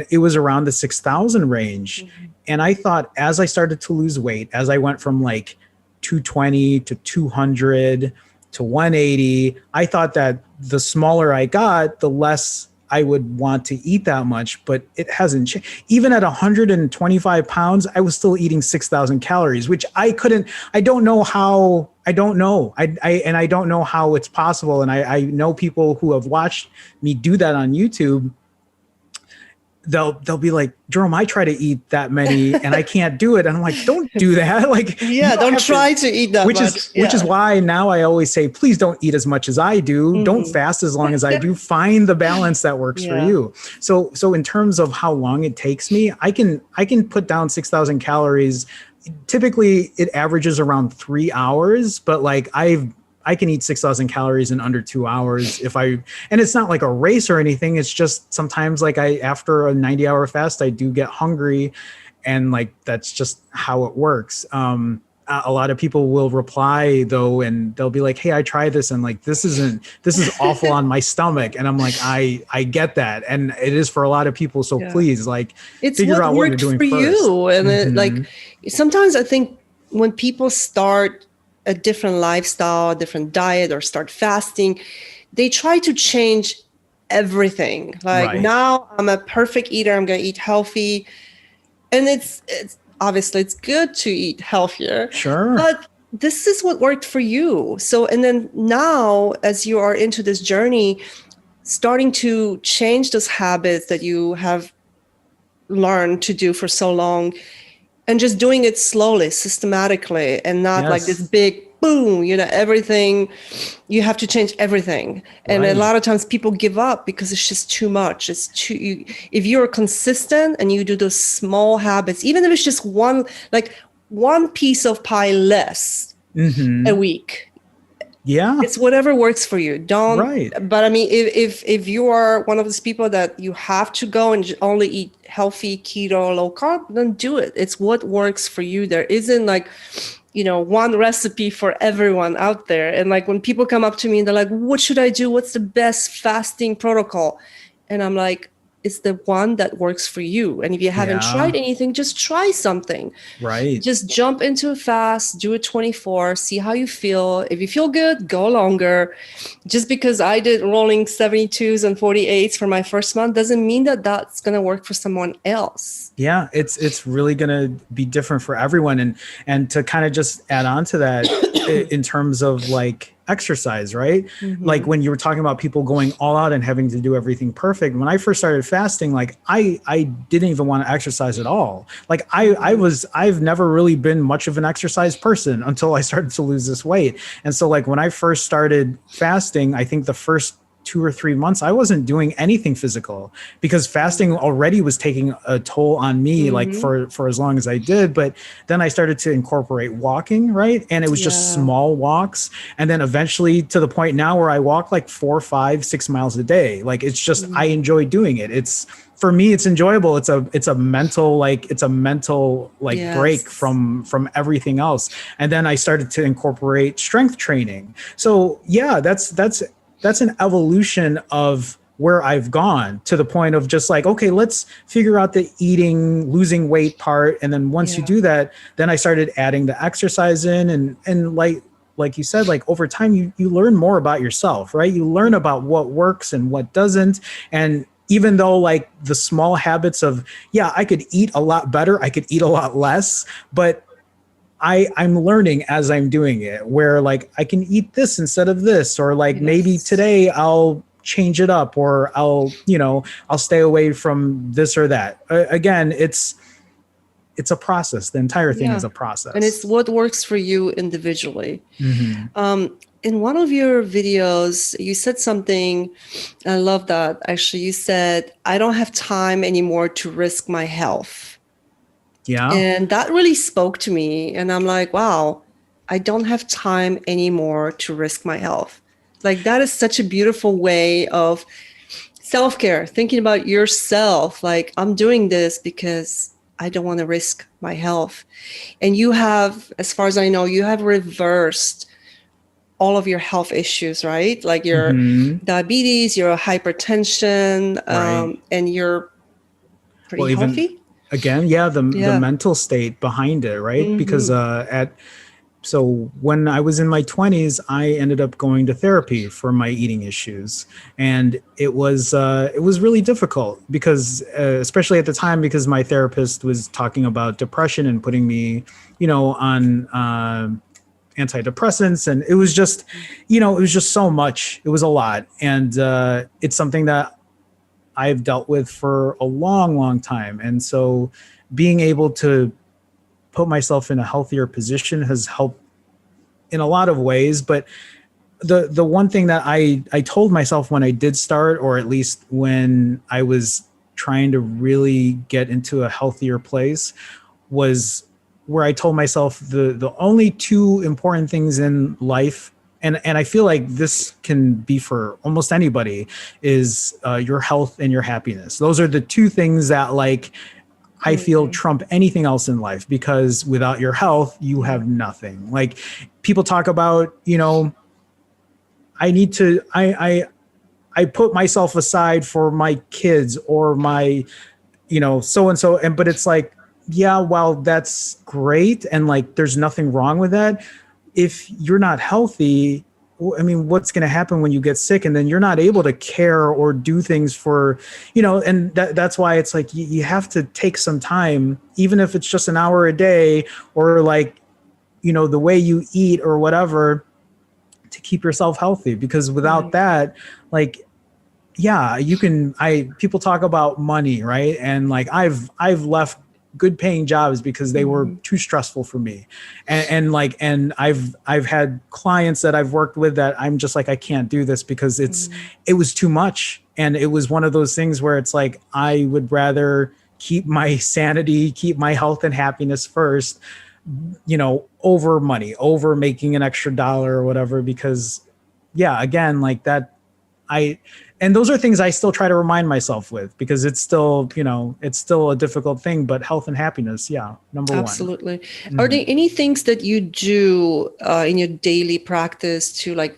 it was around the 6,000 range. And I thought, as I started to lose weight, as I went from like 220 to 200 to 180, I thought that the smaller I got, the less I would want to eat that much, but it hasn't changed. Even at 125 pounds, I was still eating 6,000 calories, which I don't know how, I don't know. And I don't know how it's possible. And I know people who have watched me do that on YouTube. They'll be like, Jerome, I try to eat that many and I can't do it. And I'm like, don't do that. Like, you Yeah, don't don't have to, try to eat that much. which is Yeah. why now I always say, please don't eat as much as I do. Don't Hmm. fast as long as I do. Find the balance that works for Yeah. you. So in terms of how long it takes me, I can put down 6,000 calories. Typically it averages around 3 hours, but like I can eat 6,000 calories in under 2 hours and it's not like a race or anything. It's just sometimes like after a 90-hour fast, I do get hungry, and like, that's just how it works. A lot of people will reply though, and they'll be like, hey, I tried this and like, this is awful on my stomach. And I'm like, I get that. And it is for a lot of people. So Yeah. please like It's figure what out what you're worked doing for first. you. And Mm-hmm. sometimes I think when people start a different lifestyle, a different diet, or start fasting, they try to change everything. Like Right. now I'm a perfect eater, I'm going to eat healthy. And it's obviously it's good to eat healthier, Sure. but this is what worked for you. So, and then now as you are into this journey, starting to change those habits that you have learned to do for so long and just doing it slowly, systematically, and not like this Yes. big boom, everything, you have to change everything. And a Right. lot of times people give up because it's just too much. If you're consistent and you do those small habits, even if it's just one piece of pie less a Mm-hmm. week, Yeah. it's whatever works for you. Don't, Right. but I mean, if you are one of those people that you have to go and only eat healthy, keto, low carb, then do it. It's what works for you. There isn't like, one recipe for everyone out there. And like when people come up to me and they're like, what should I do? What's the best fasting protocol? And I'm like, is the one that works for you. And if you haven't Yeah. tried anything, just try something. Right. Just jump into a fast, do it 24, see how you feel. If you feel good, go longer. Just because I did rolling 72s and 48s for my first month doesn't mean that that's going to work for someone else. Yeah, it's really going to be different for everyone. And to kind of just add on to that, in terms of like exercise, right? Like when you were talking about people going all out and having to do everything perfect, when I first started fasting, like I didn't even want to exercise at all. Like I've never really been much of an exercise person until I started to lose this weight. And so like when I first started fasting, I think the first 2 or 3 months I wasn't doing anything physical, because fasting already was taking a toll on me, like for as long as I did. But then I started to incorporate walking, right? And it was just Yeah. small walks, and then eventually to the point now where I walk like 4, 5, 6 miles a day. Like it's just I enjoy doing it. It's, for me, it's enjoyable. It's a mental, like it's a mental like break Yes. from everything else. And then I started to incorporate strength training. So yeah, that's an evolution of where I've gone, to the point of just like, okay, let's figure out the eating, losing weight part. And then once you Yeah. do that, then I started adding the exercise in, and like you said, like over time, you learn more about yourself, right? You learn about what works and what doesn't. And even though like the small habits of, yeah, I could eat a lot better, I could eat a lot less, but I'm learning as I'm doing it, where like I can eat this instead of this, or like maybe Yes. today I'll change it up, or I'll stay away from this or that. Again, it's a process. The entire thing is Yeah. a And it's process. what works for you individually. Mm-hmm. In one of your videos, you said something, I love that. Actually, you said, I don't have time anymore to risk my health. Yeah. And that really spoke to me. And I'm like, wow, I don't have time anymore to risk my health. Like, that is such a beautiful way of self-care, thinking about yourself. Like, I'm doing this because I don't want to risk my health. And you have, as far as I know, you have reversed all of your health issues, right? Like your Mm-hmm. diabetes, your hypertension, Right. and you're pretty Well, even healthy. again, yeah, the Yeah. mental state behind it, right? Because Hmm. at so when I was in my 20s, I ended up going to therapy for my eating issues, and it was really difficult because, especially at the time, because my therapist was talking about depression and putting me, on antidepressants, and it was just so much. It was a lot, and it's something that I've dealt with for a long, long time, and so being able to put myself in a healthier position has helped in a lot of ways. But the one thing that I told myself when I did start, or at least when I was trying to really get into a healthier place, was where I told myself the only two important things in life, and I feel like this can be for almost anybody, is your health and your happiness. Those are the two things that, like, I feel trump anything else in life, because without your health, you Yeah. have nothing. Like, people talk about, I need to, I put myself aside for my kids or my, so and so. But it's like, yeah, while that's great, and like, there's nothing wrong with that, if you're not healthy, I mean, what's going to happen when you get sick, and then you're not able to care or do things for, and that's why it's like you have to take some time, even if it's just an hour a day, or like, the way you eat or whatever, to keep yourself healthy. Because without Right. that, like, yeah, people talk about money, right? And like, I've left good paying jobs because they were Hmm. too stressful for me. And I've had clients that I've worked with that I'm just like, I can't do this because it was too much. And it was one of those things where it's like, I would rather keep my sanity, keep my health and happiness first, over money, over making an extra dollar or whatever. Because yeah, again, like that, I, and those are things I still try to remind myself with, because it's still a difficult thing. But health and happiness, yeah, number one. Absolutely. Are Hmm. there any things that you do in your daily practice to like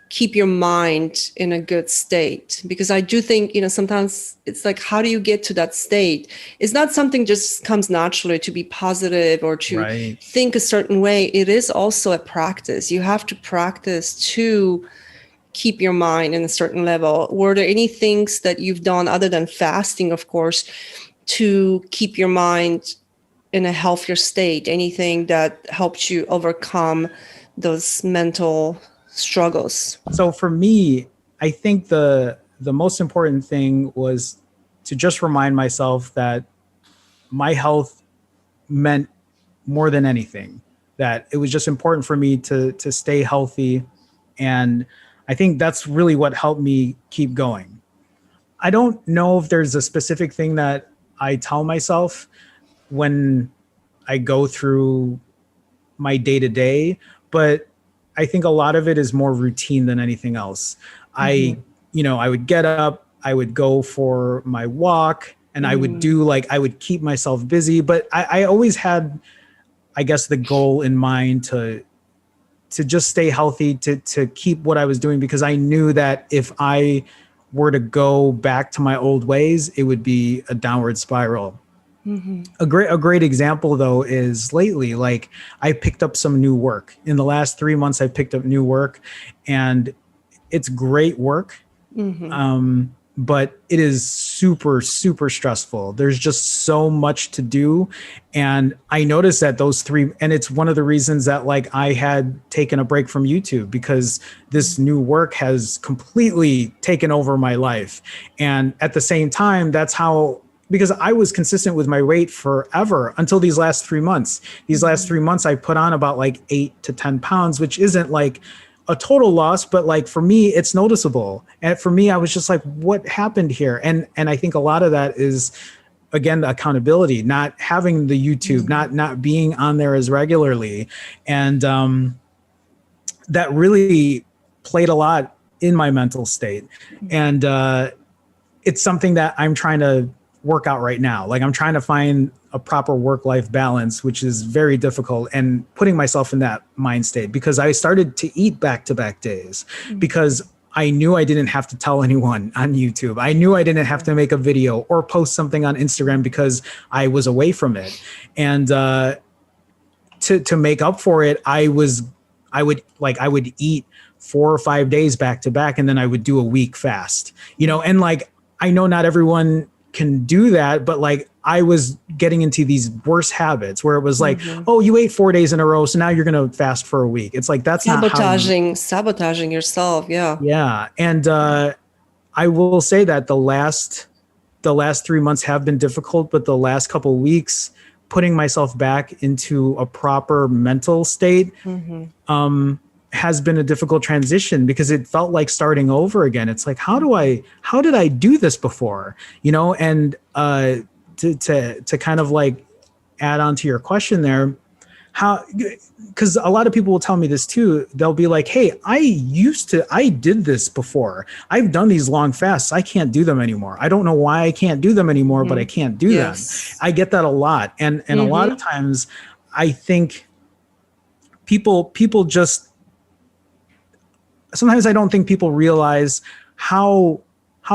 keep your mind in a good state? Because I do think, sometimes it's like, how do you get to that state? It's not something just comes naturally to be positive or to Right. think a certain way. It is also a practice. You have to practice to keep your mind in a certain level. Were there any things that you've done other than fasting, of course, to keep your mind in a healthier state? Anything that helped you overcome those mental struggles? So for me, I think the most important thing was to just remind myself that my health meant more than anything. That it was just important for me to stay healthy, and I think that's really what helped me keep going. I don't know if there's a specific thing that I tell myself when I go through my day to day, but I think a lot of it is more routine than anything else. I, I would get up, I would go for my walk, and I would do I would keep myself busy, but I always had, I guess, the goal in mind to just stay healthy, to keep what I was doing, because I knew that if I were to go back to my old ways, it would be a downward spiral. A great example though is lately, like, I picked up some new work. In the last 3 months, I picked up new work, and it's great work. But it is super, super stressful. There's just so much to do. And I noticed that and it's one of the reasons that I had taken a break from YouTube, because this new work has completely taken over my life. And at the same time, because I was consistent with my weight forever until these last 3 months. These last 3 months, I put on about 8 to 10 pounds, which isn't a total loss, but for me, it's noticeable. And for me, I was just like, what happened here? And I think a lot of that is, again, the accountability, not having the YouTube, not being on there as regularly. And that really played a lot in my mental state. And it's something that I'm trying to work out right now. I'm trying to find a proper work-life balance, which is very difficult, and putting myself in that mind state, because I started to eat back-to-back days because I knew I didn't have to tell anyone on YouTube. I knew I didn't have to make a video or post something on Instagram because I was away from it. And to make up for it, I would eat 4 or 5 days back to back, and then I would do a week fast, and I know not everyone can do that, but I was getting into these worse habits where it was oh, you ate 4 days in a row, so now you're going to fast for a week. It's that's sabotaging yourself. Yeah. Yeah. And I will say that the last 3 months have been difficult, but the last couple of weeks, putting myself back into a proper mental state, has been a difficult transition, because it felt like starting over again. It's how did I do this before? And to kind of add on to your question there, because a lot of people will tell me this too. They'll be like, hey, I did this before. I've done these long fasts. I can't do them anymore. I don't know why I can't do them anymore, but I can't do them. I get that a lot. And a lot of times I think people just, sometimes I don't think people realize how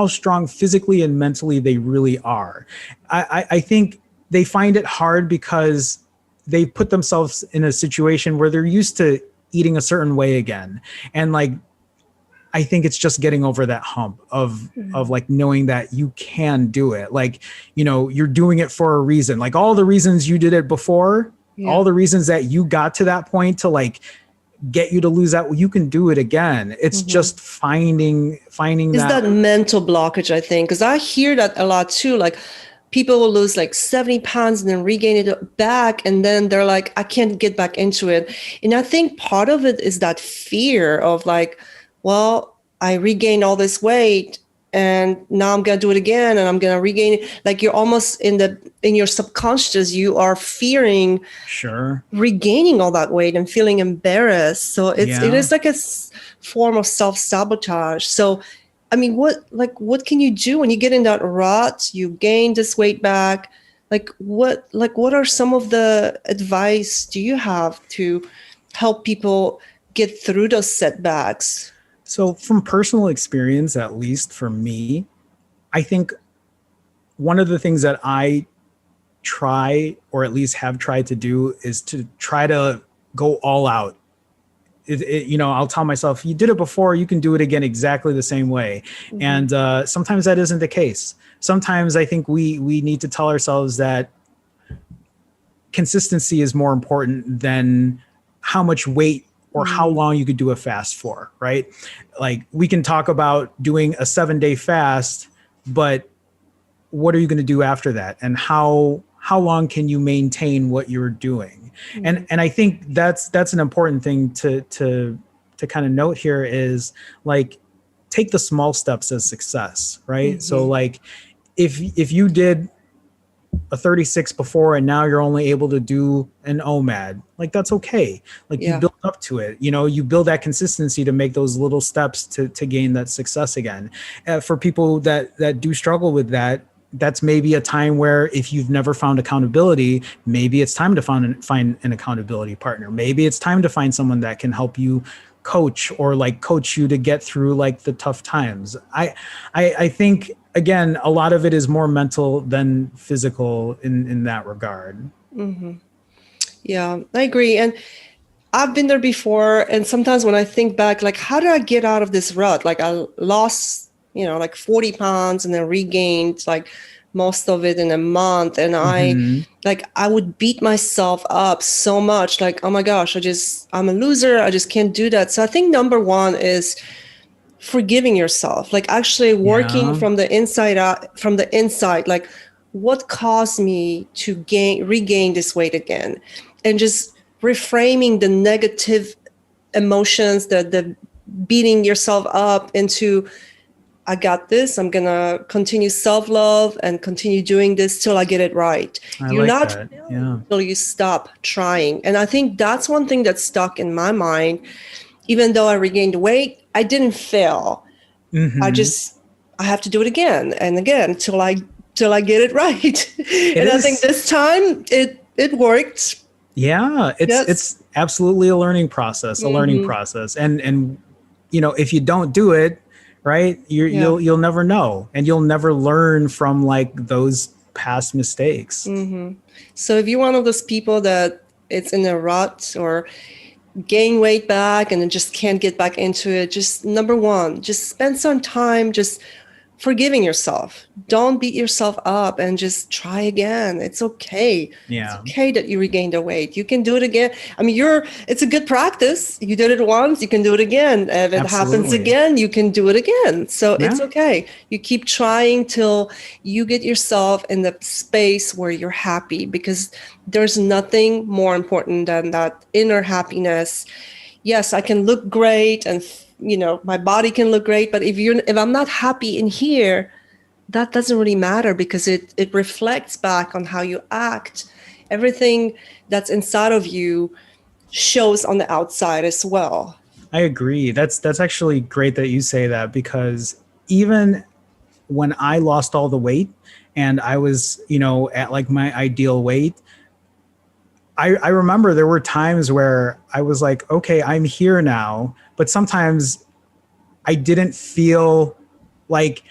strong physically and mentally they really are. I think they find it hard because they put themselves in a situation where they're used to eating a certain way again. And I think it's just getting over that hump of knowing that you can do it. You're doing it for a reason. All the reasons you did it before, all the reasons that you got to that point to get you to lose that, you can do it again. It's just finding It's that mental blockage, I think, because I hear that a lot too. People will lose 70 pounds and then regain it back, and then they're I can't get back into it. And I think part of it is that fear of well, I regained all this weight and now I'm gonna do it again and I'm gonna regain it. You're almost in your subconscious, you are fearing regaining all that weight and feeling embarrassed. So it is a form of self-sabotage. So I mean, what can you do when you get in that rut? You gain this weight back. What are some of the advice do you have to help people get through those setbacks? So from personal experience, at least for me, I think one of the things that I try, or at least have tried to do, is to try to go all out. I'll tell myself, you did it before, you can do it again exactly the same way. Mm-hmm. And sometimes that isn't the case. Sometimes I think we need to tell ourselves that consistency is more important than how much weight or how Mm-hmm. long you could do a fast for, right? Like we can talk about doing a 7-day fast, but what are you going to do after that? And how long can you maintain what you're doing? And I think that's an important thing to kind of note here is like take the small steps as success, right? So Mm-hmm. like if you did a 36 before and now you're only able to do an OMAD, like that's okay. Like you Yeah. build up to it, you build that consistency to make those little steps to gain that success again. For people that do struggle with that, that's maybe a time where if you've never found accountability, maybe it's time to find an accountability partner. Maybe it's time to find someone that can help you coach you to get through like the tough times. I think again, a lot of it is more mental than physical in that regard. Mm-hmm. Yeah, I agree. And I've been there before. And sometimes when I think back, like, how did I get out of this rut? Like, I lost, like 40 pounds and then regained like most of it in a month. And Mm-hmm. I would beat myself up so much. Like, oh my gosh, I'm a loser. I just can't do that. So I think number one is forgiving yourself, like actually working Yeah, from the inside out, from the inside, like what caused me to regain this weight again, and just reframing the negative emotions, the beating yourself up into, I got this, I'm gonna continue self-love and continue doing this till I get it right. I You're like not that. failing Yeah. until you stop trying. And I think that's one thing that's stuck in my mind. Even though I regained weight, I didn't fail. I Mm-hmm. just, I have to do it again and again till I get it right. It And I think is. this time it worked. Yeah, Yes. it's absolutely a learning process, Hmm. and if you don't do it right, Yeah. you'll never know, and you'll never learn from like those past mistakes. Hmm. So if you're one of those people that it's in a rut or gain weight back and then just can't get back into it, just number one, just spend some time just forgiving yourself. Don't beat yourself up and just try again. It's okay. It's Yeah, okay that you regained the weight. You can do it again. I mean, it's a good practice. You did it once, you can do it again. If it happens absolutely. again, you can do it again. So it's Yeah. okay. You keep trying till you get yourself in the space where you're happy, because there's nothing more important than that inner happiness. Yes, I can look great and my body can look great, but if I'm not happy in here, that doesn't really matter, because it reflects back on how you act. Everything that's inside of you shows on the outside as well. I agree. That's actually great that you say that, because even when I lost all the weight and I was, at like my ideal weight, I remember there were times where I was like, okay, I'm here now. But sometimes I didn't feel like,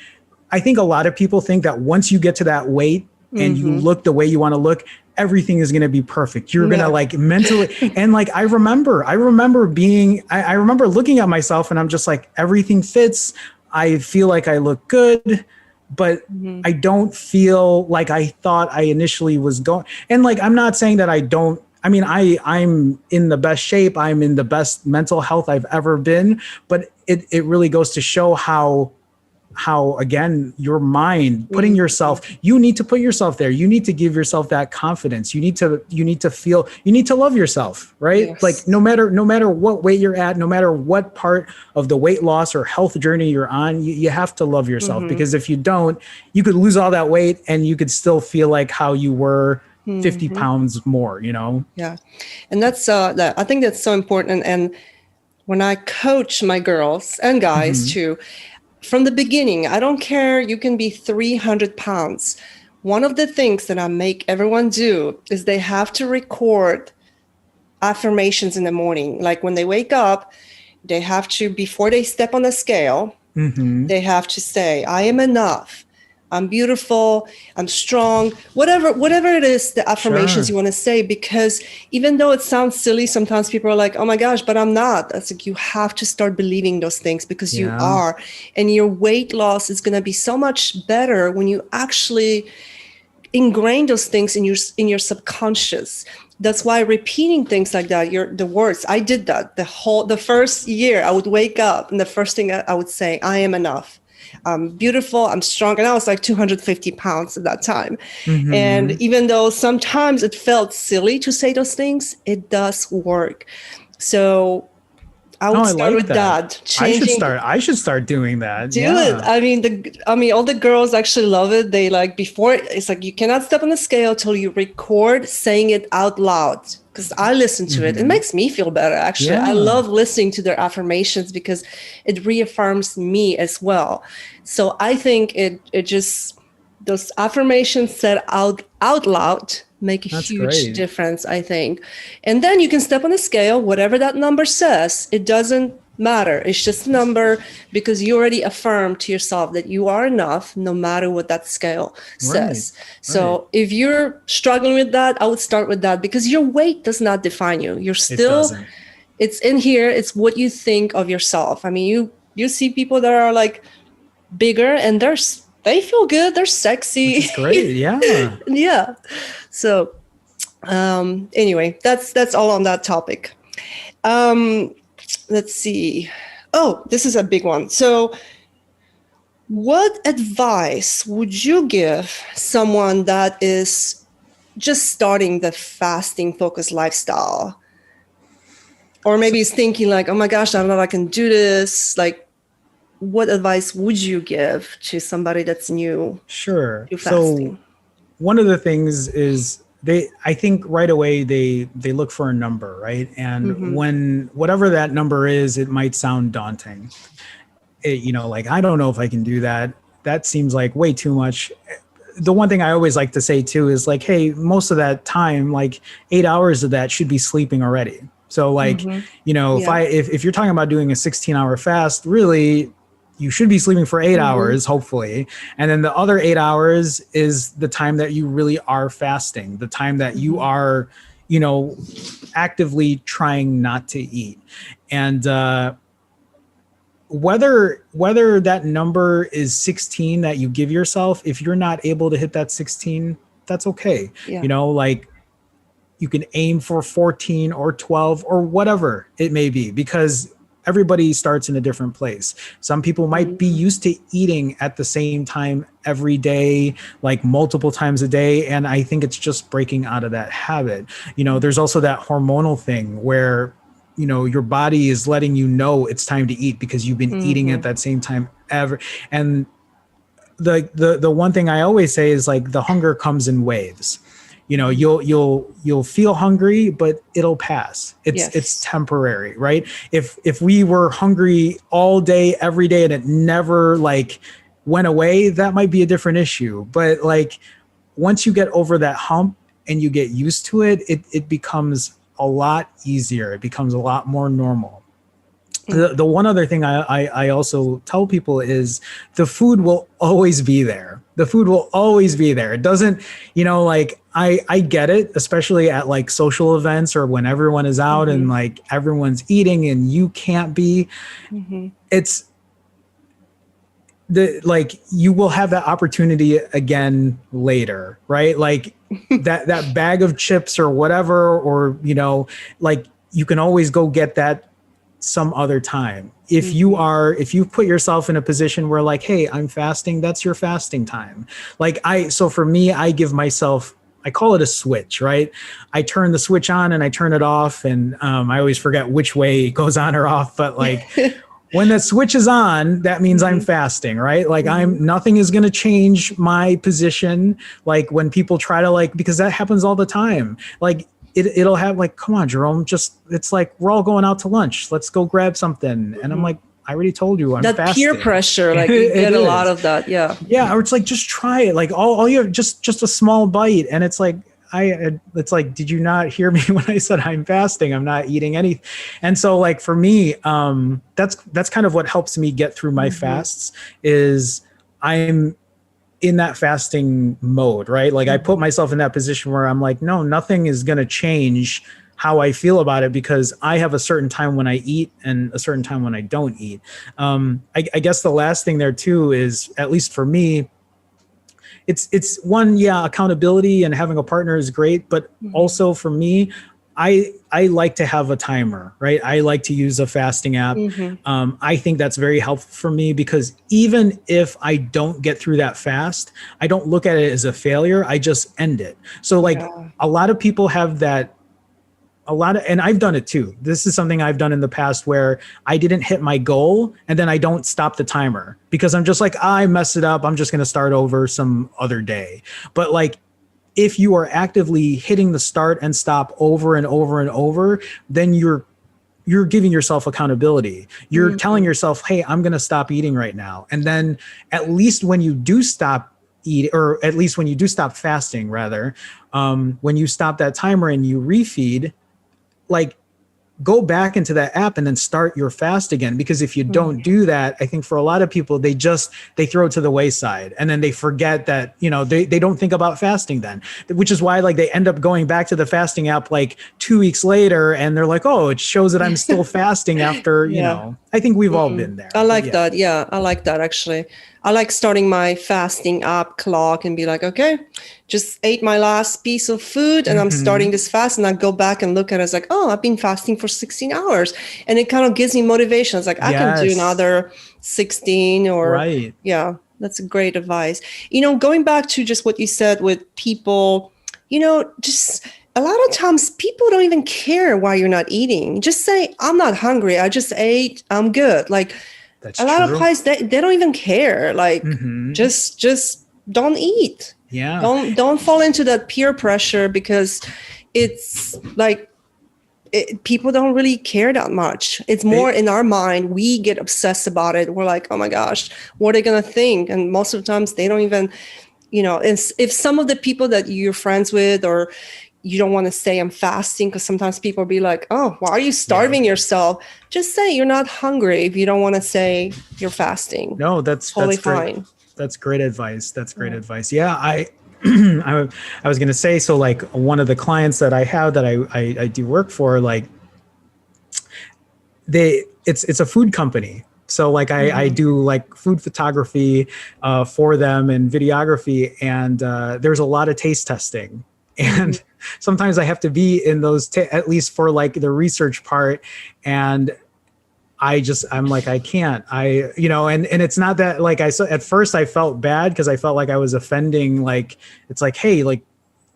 I think a lot of people think that once you get to that weight and you Mm-hmm. look the way you want to look, everything is going to be perfect. You're going to No. like mentally. And like, I remember looking at myself and I'm just like, everything fits. I feel like I look good, but Mm-hmm. I don't feel like I thought I initially was going. And like, I'm not saying that I don't. I mean, I'm in the best shape. I'm in the best mental health I've ever been. But it really goes to show how again, your mind putting Mm-hmm. yourself, you need to put yourself there, you need to give yourself that confidence, you need to love yourself, right? Like Yes. no matter what weight you're at, no matter what part of the weight loss or health journey you're on, you have to love yourself, Mm-hmm. because if you don't, you could lose all that weight and you could still feel like how you were 50 Mm-hmm. pounds more. Yeah. And I think that's so important. And when I coach my girls and guys Mm-hmm. too, from the beginning, I don't care, you can be 300 pounds. One of the things that I make everyone do is they have to record affirmations in the morning. Like when they wake up, they have to, before they step on the scale, they have to say, I am enough. I'm beautiful. I'm strong. Whatever it is, the affirmations you want to say, because even though it sounds silly, sometimes people are like, oh my gosh, but I'm not. It's like, you have to start believing those things, because you are. And your weight loss is going to be so much better when you actually ingrain those things in your subconscious. That's why repeating things like that, the words, I did that the first year. I would wake up and the first thing I would say, I am enough. I'm beautiful, I'm strong. And I was like 250 pounds at that time. And even though sometimes it felt silly to say those things, it does work. So I would start with that. I should start doing that. Do it. I mean, all the girls actually love it. They like, before, it's like, you cannot step on the scale till you record saying it out loud. Because I listen to it. It makes me feel better, actually. I love listening to their affirmations because it reaffirms me as well. So I think it just, those affirmations said out loud make a huge difference, I think. And then you can step on the scale, whatever that number says, it doesn't matter. It's just a number, because you already affirmed to yourself that you are enough no matter what that scale says. So if you're struggling with that, I would start with that, because your weight does not define you. You're still, it's in here. It's what you think of yourself. I mean, you see people that are like bigger and they feel good. They're sexy. It's great. Yeah. Yeah. So anyway, that's all on that topic. Let's see. Oh, this is a big one. So what advice would you give someone that is just starting the fasting focused lifestyle? Or maybe is thinking like, oh my gosh, I don't know if I can do this. Like, what advice would you give to somebody that's new to fasting? So one of the things is I think right away they look for a number, right? And when whatever that number is, it might sound daunting. Like, I don't know if I can do that. That seems like way too much. The one thing I always like to say too is like, hey, most of that time, like 8 hours of that should be sleeping already. So like, if you're talking about doing a 16-hour fast, really, you should be sleeping for 8 hours, hopefully. And then the other 8 hours is the time that you really are fasting, the time that you are, actively trying not to eat. And whether that number is 16 that you give yourself, if you're not able to hit that 16, that's okay. Like, you can aim for 14 or 12 or whatever it may be, because everybody starts in a different place. Some people might be used to eating at the same time every day, like multiple times a day. And I think it's just breaking out of that habit. There's also that hormonal thing where, your body is letting you know it's time to eat because you've been eating at that same time ever. And the one thing I always say is like, the hunger comes in waves. You'll feel hungry, but it'll pass. It's temporary, right? If we were hungry all day, every day, and it never like went away, that might be a different issue. But like, once you get over that hump and you get used to it, it becomes a lot easier. It becomes a lot more normal. The one other thing I also tell people is the food will always be there. The food will always be there. It doesn't, like, I get it, especially at like social events or when everyone is out and like everyone's eating and you can't be. It's like, you will have that opportunity again later, right? Like that bag of chips or whatever, or, like, you can always go get that some other time. If you put yourself in a position where like, hey, I'm fasting, that's your fasting time. Like so for me, I give myself, I call it a switch, right? I turn the switch on and I turn it off. And I always forget which way it goes on or off, but like when that switch is on, that means I'm fasting, right? Like nothing is going to change my position. Like when people try to like, because that happens all the time. Like, it'll have like, come on, Jerome, it's like, we're all going out to lunch. Let's go grab something. And I'm like, I already told you I'm fasting. That peer pressure, like you get a lot of that. Yeah. Yeah. Or it's like, just try it. Like all you have, just a small bite. And it's like, it's like, did you not hear me when I said I'm fasting? I'm not eating anything. And so like for me, that's kind of what helps me get through my fasts is I'm in that fasting mode, right? Like I put myself in that position where I'm like, no, nothing is going to change how I feel about it because I have a certain time when I eat and a certain time when I don't eat. I guess the last thing there too is, at least for me, it's one, yeah, accountability and having a partner is great, but also for me, I like to have a timer, right? I like to use a fasting app. I think that's very helpful for me because even if I don't get through that fast, I don't look at it as a failure. I just end it. So like a lot of people have that, and I've done it too. This is something I've done in the past where I didn't hit my goal and then I don't stop the timer because I'm just like, I messed it up. I'm just going to start over some other day. But like, if you are actively hitting the start and stop over and over and over, then you're giving yourself accountability. You're telling yourself, hey, I'm going to stop eating right now. And then at least when you do stop eat, or at least when you do stop fasting rather, when you stop that timer and you refeed, like go back into that app and then start your fast again. Because if you don't do that, I think for a lot of people, they throw it to the wayside and then they forget that, they don't think about fasting then, which is why like they end up going back to the fasting app like 2 weeks later and they're like, oh, it shows that I'm still fasting after, I think we've all been there. I like that. Yeah, I like that actually. I like starting my fasting app clock and be like, okay, just ate my last piece of food and I'm starting this fast, and I go back and look at it as like, oh, I've been fasting for 16 hours. And it kind of gives me motivation. It's like, I can do another 16 or yeah, that's a great advice. Going back to just what you said with people, just a lot of times people don't even care why you're not eating. Just say, I'm not hungry. I just ate. I'm good. Like, that's a lot of places they don't even care. Like, just don't eat. Yeah. Don't fall into that peer pressure because it's like people don't really care that much. It's more in our mind. We get obsessed about it. We're like, oh my gosh, what are they gonna think? And most of the times they don't even, if some of the people that you're friends with or you don't want to say I'm fasting because sometimes people be like, oh, why are you starving yourself? Just say you're not hungry if you don't want to say you're fasting. No, that's totally great. fine. That's great advice. That's great advice. Yeah, I was going to say, so like one of the clients that I have that I do work for, like it's a food company. So like I do like food photography for them and videography, and there's a lot of taste testing. And sometimes I have to be in those, at least for like the research part. And I'm like, I can't, and it's not that like at first I felt bad because I felt like I was offending, like, it's like, hey, like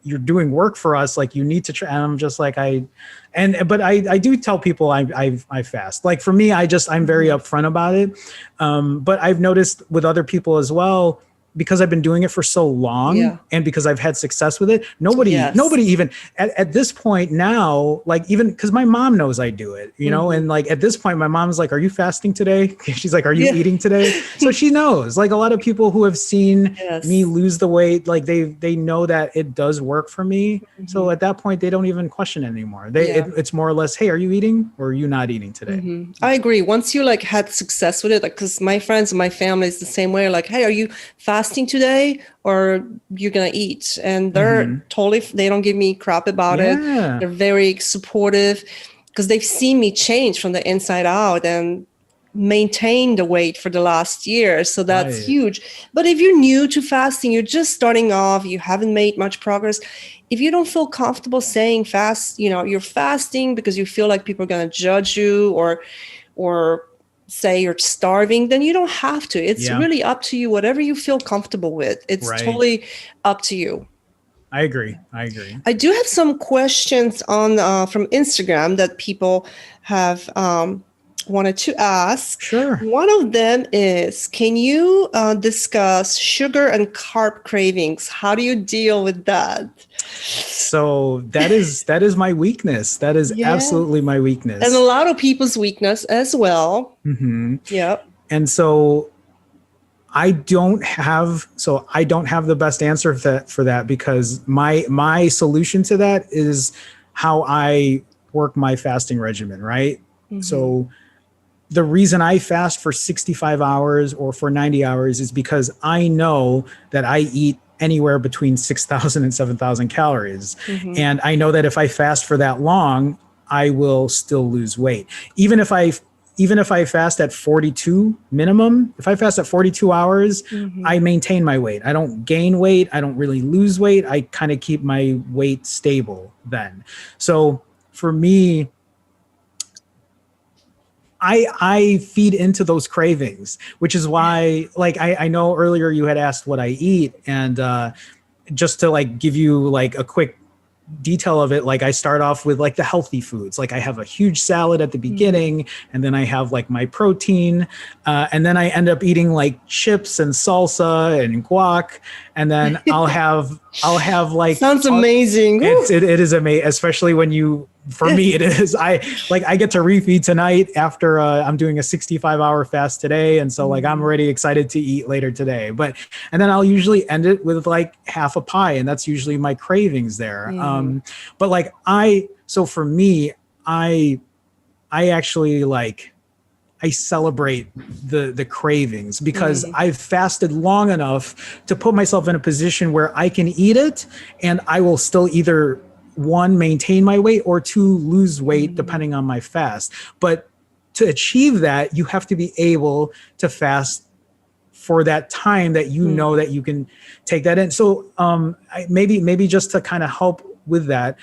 you're doing work for us, like you need to try. And I'm just like, but I do tell people I fast. Like for me, I'm very upfront about it. But I've noticed with other people as well, because I've been doing it for so long and because I've had success with it, nobody even at this point now, like even because my mom knows I do it, and like at this point, my mom's like, are you fasting today? She's like, are you eating today? So she knows, like a lot of people who have seen me lose the weight, like they know that it does work for me. So at that point, they don't even question it anymore. It's more or less, hey, are you eating or are you not eating today? I agree. Once you like had success with it, like, because my friends and my family is the same way, like, hey, are you fasting today or you're gonna eat? And they're they don't give me crap about it. They're very supportive because they've seen me change from the inside out and maintain the weight for the last year. So that's huge. But if you're new to fasting, you're just starting off, you haven't made much progress, if you don't feel comfortable saying you're fasting because you feel like people are gonna judge you or say you're starving, then you don't have to. It's really up to you. Whatever you feel comfortable with, it's totally up to you. I agree. I do have some questions on from Instagram that people have wanted to ask. Sure. One of them is, can you discuss sugar and carb cravings? How do you deal with that? So that is my weakness. That is absolutely my weakness. And a lot of people's weakness as well. Yeah. And so I don't have the best answer for that because my solution to that is how I work my fasting regimen, right? Mm-hmm. So the reason I fast for 65 hours or for 90 hours is because I know that I eat anywhere between 6,000 and 7,000 calories. Mm-hmm. And I know that if I fast for that long, I will still lose weight. Even if I fast at 42 minimum, if I fast at 42 hours, Mm-hmm. I maintain my weight. I don't gain weight. I don't really lose weight. I kind of keep my weight stable then. So for me, I feed into those cravings, which is why, like, I know earlier you had asked what I eat, and just to like give you like a quick detail of it, like I start off with like the healthy foods. Like I have a huge salad at the Mm-hmm. beginning, and then I have like my protein, and then I end up eating like chips and salsa and guac, and then I'll have like Sounds amazing. Woo. it is amazing, especially when you, for me it is, I get to refeed tonight after I'm doing a 65-hour fast today, and so like I'm Mm-hmm. already excited to eat later today. And then I'll usually end it with like half a pie, and that's usually my cravings there. Mm-hmm. But like so for me, I actually like, I celebrate the cravings because Mm-hmm. I've fasted long enough to put myself in a position where I can eat it and I will still either one, maintain my weight, or two, lose weight Mm-hmm. depending on my fast. But to achieve that, you have to be able to fast for that time that you know Mm-hmm. that you can take that in. So maybe just to kind of help with that,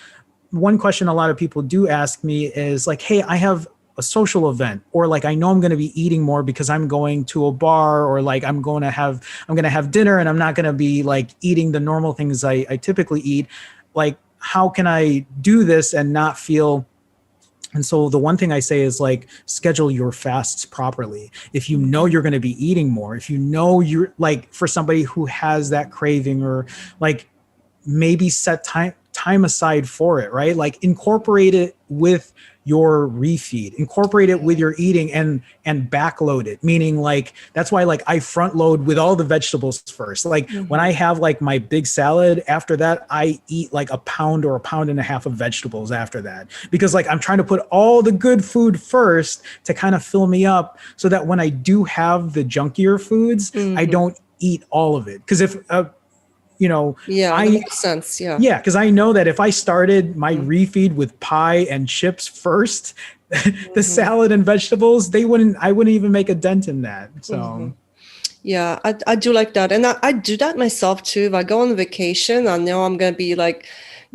one question a lot of people do ask me is like, hey, I have a social event, or like I know I'm going to be eating more because I'm going to a bar, or like I'm going to have dinner and I'm not going to be like eating the normal things I typically eat. Like, how can I do this and not feel? And so the one thing I say is like, schedule your fasts properly. If you know Mm-hmm. you're going to be eating more, if you know you're like, for somebody who has that craving, or like maybe set time aside for it, right? Like incorporate it with your refeed, incorporate it with your eating, and backload it, meaning like that's why like I front load with all the vegetables first. Like when Mm-hmm. I have like my big salad, after that I eat like a pound or a pound and a half of vegetables after that, because like I'm trying to put all the good food first to kind of fill me up, so that when I do have the junkier foods, I Mm-hmm. don't eat all of it. Because if you know Yeah, that I makes sense. Yeah. yeah, because I know that if I started my Mm-hmm. refeed with pie and chips first, the Mm-hmm. salad and vegetables, I wouldn't even make a dent in that. Mm-hmm. So Yeah, I do like that. And I do that myself too. If I go on vacation, I know I'm going to be like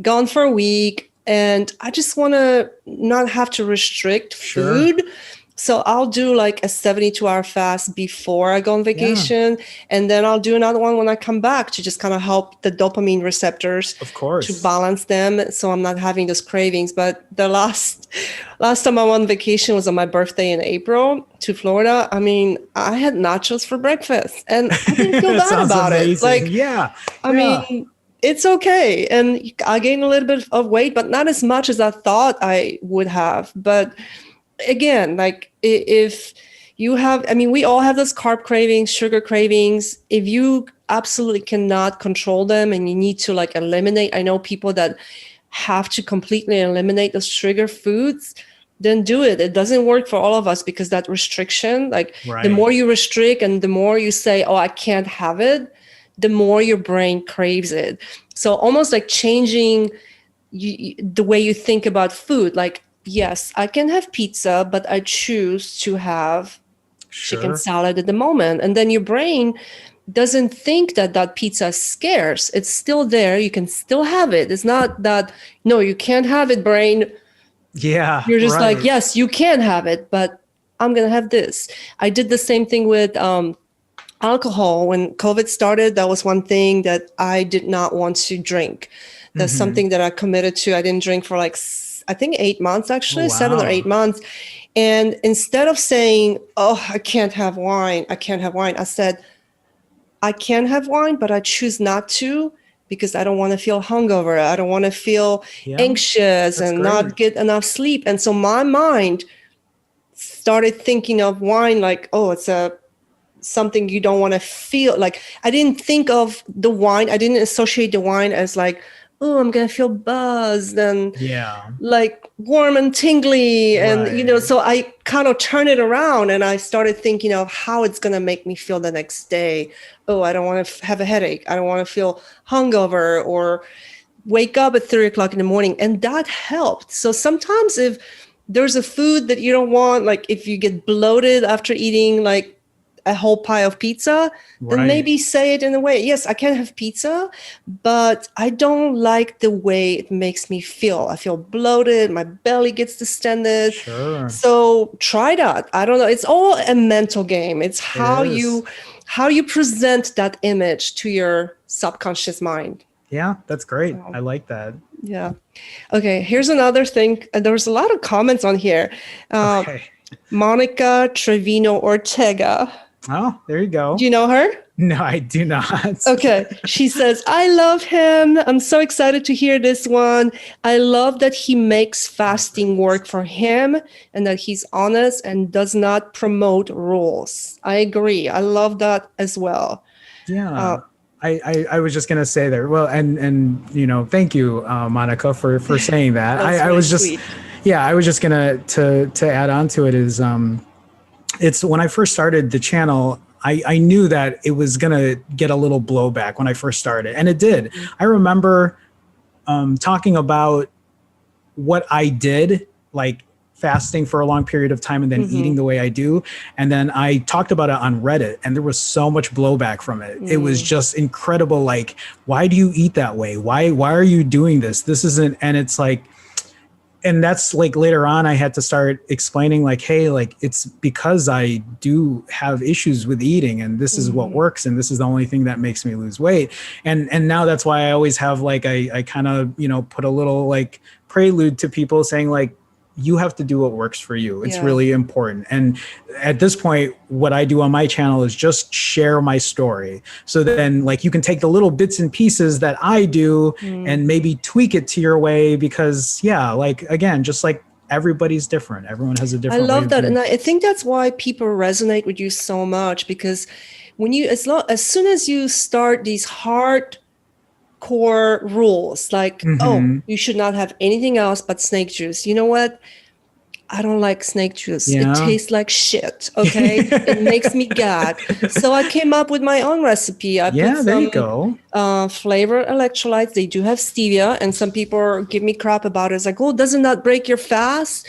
gone for a week and I just want to not have to restrict sure. food. So I'll do like a 72-hour fast before I go on Yeah, vacation. And then I'll do another one when I come back to just kind of help the dopamine receptors of to course. balance them so I'm not having those cravings. But the last time I went on vacation was on my birthday in April to Florida. I mean, I had nachos for breakfast and I didn't feel That bad sounds about it. amazing. Like, Yeah, I yeah. mean, it's okay. And I gained a little bit of weight, but not as much as I thought I would have. But again, like if you have, I mean, we all have those carb cravings, sugar cravings. If you absolutely cannot control them and you need to like eliminate, I know people that have to completely eliminate those trigger foods, then do it. It doesn't work for all of us because that restriction, like the Right. more you restrict and the more you say, oh, I can't have it, the more your brain craves it. So almost like changing the way you think about food. Like, yes, I can have pizza, but I choose to have chicken Sure. salad at the moment. And then your brain doesn't think that that pizza is scarce. It's still there. You can still have it. It's not that, no, you can't have it, brain. Yeah, You're just like, right. yes, you can have it, but I'm going to have this. I did the same thing with alcohol. When COVID started, that was one thing that I did not want to drink. That's Hmm. something that I committed to. I didn't drink for like, I think 8 months, Oh, actually, 7 or 8 months. wow. And instead of saying, oh, I can't have wine, I can't have wine, I said, I can have wine, but I choose not to because I don't want to feel hungover. I don't want to feel Yeah, anxious that's and great. not get enough sleep. And so my mind started thinking of wine like, oh, it's a something you don't want to feel. Like, I didn't think of the wine. I didn't associate the wine as like, oh, I'm going to feel buzzed and Yeah. like warm and tingly. And, Right. so I kind of turned it around and I started thinking of how it's going to make me feel the next day. Oh, I don't want to have a headache. I don't want to feel hungover or wake up at 3 o'clock in the morning. And that helped. So sometimes if there's a food that you don't want, like if you get bloated after eating like a whole pie of pizza, then Right. maybe say it in a way, yes, I can have pizza, but I don't like the way it makes me feel. I feel bloated, my belly gets distended. Sure. So try that. I don't know. It's all a mental game. It's It how is. you present that image to your subconscious mind. Yeah, that's great. So, I like that. yeah. Okay, here's another thing. There was a lot of comments on here. Uh, Okay. Monica Trevino Ortega. Oh, there you Do go. you know her? No, I do not. Okay. She says, I love him. I'm so excited to hear this one. I love that he makes fasting Perfect. work for him and that he's honest and does not promote rules. I agree. I love that as well. Uh, Yeah. I was just gonna say there. Well, and thank you, Monica, for saying that. that's I really was just, sweet. yeah, I was just gonna to add on to it is it's when I first started the channel, I knew that it was gonna get a little blowback when I first started, and it did. Mhm. I remember talking about what I did, like fasting for a long period of time and then eating Mhm. the way I do. And then I talked about it on Reddit and there was so much blowback from it. It was Mm. just incredible. Like, why do you eat that way? Why are you doing this? This isn't, and it's like, and that's like later on I had to start explaining like, hey, like it's because I do have issues with eating and this is what Mhm. works and this is the only thing that makes me lose weight. And now that's why I always have like I kind of put a little like prelude to people saying like, you have to do what works for you. It's Yeah. really important. And at this point, what I do on my channel is just share my story. So then like you can take the little bits and pieces that I do and Mhm. maybe tweak it to your way because yeah, like again, just like everybody's different. Everyone has a I different way love of that. doing And I things. think that's why people resonate with you so much because when you, as soon as you start these hard core rules, like, oh, Mm-hmm. you should not have anything else but snake juice. You know what? I don't like snake juice. It Yeah. tastes like shit. Okay. It makes me gag. So I came up with my own recipe. I put Yeah, there you some go. flavor electrolytes. They do have stevia, and some people give me crap about it. It's like, oh, doesn't that break your fast?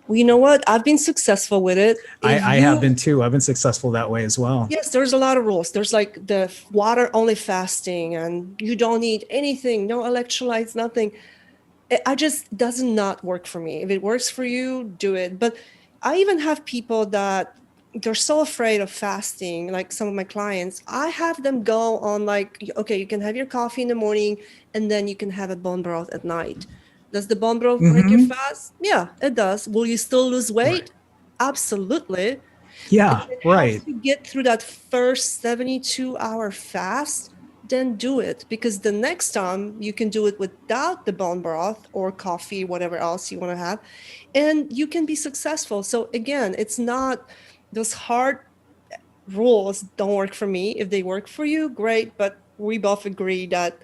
Well, you know what? I've been successful with it. If I have you, been too. I've been successful that way as well. yes, there's a lot of rules. There's like the water only fasting, and you don't need anything, no electrolytes, nothing. I just does not work for me. If it works for you, do it. But I even have people that they're so afraid of fasting, like some of my clients. I have them go on like, okay, you can have your coffee in the morning and then you can have a bone broth at night. Does the bone broth break your Mm-hmm. fast? Yeah, it does. Will you still lose Right. weight? Absolutely. But Yeah, if it right. helps you get through that first 72-hour fast, then do it because the next time you can do it without the bone broth or coffee, whatever else you want to have, and you can be successful. So again, it's not those hard rules don't work for me. If they work for you, great. But we both agree that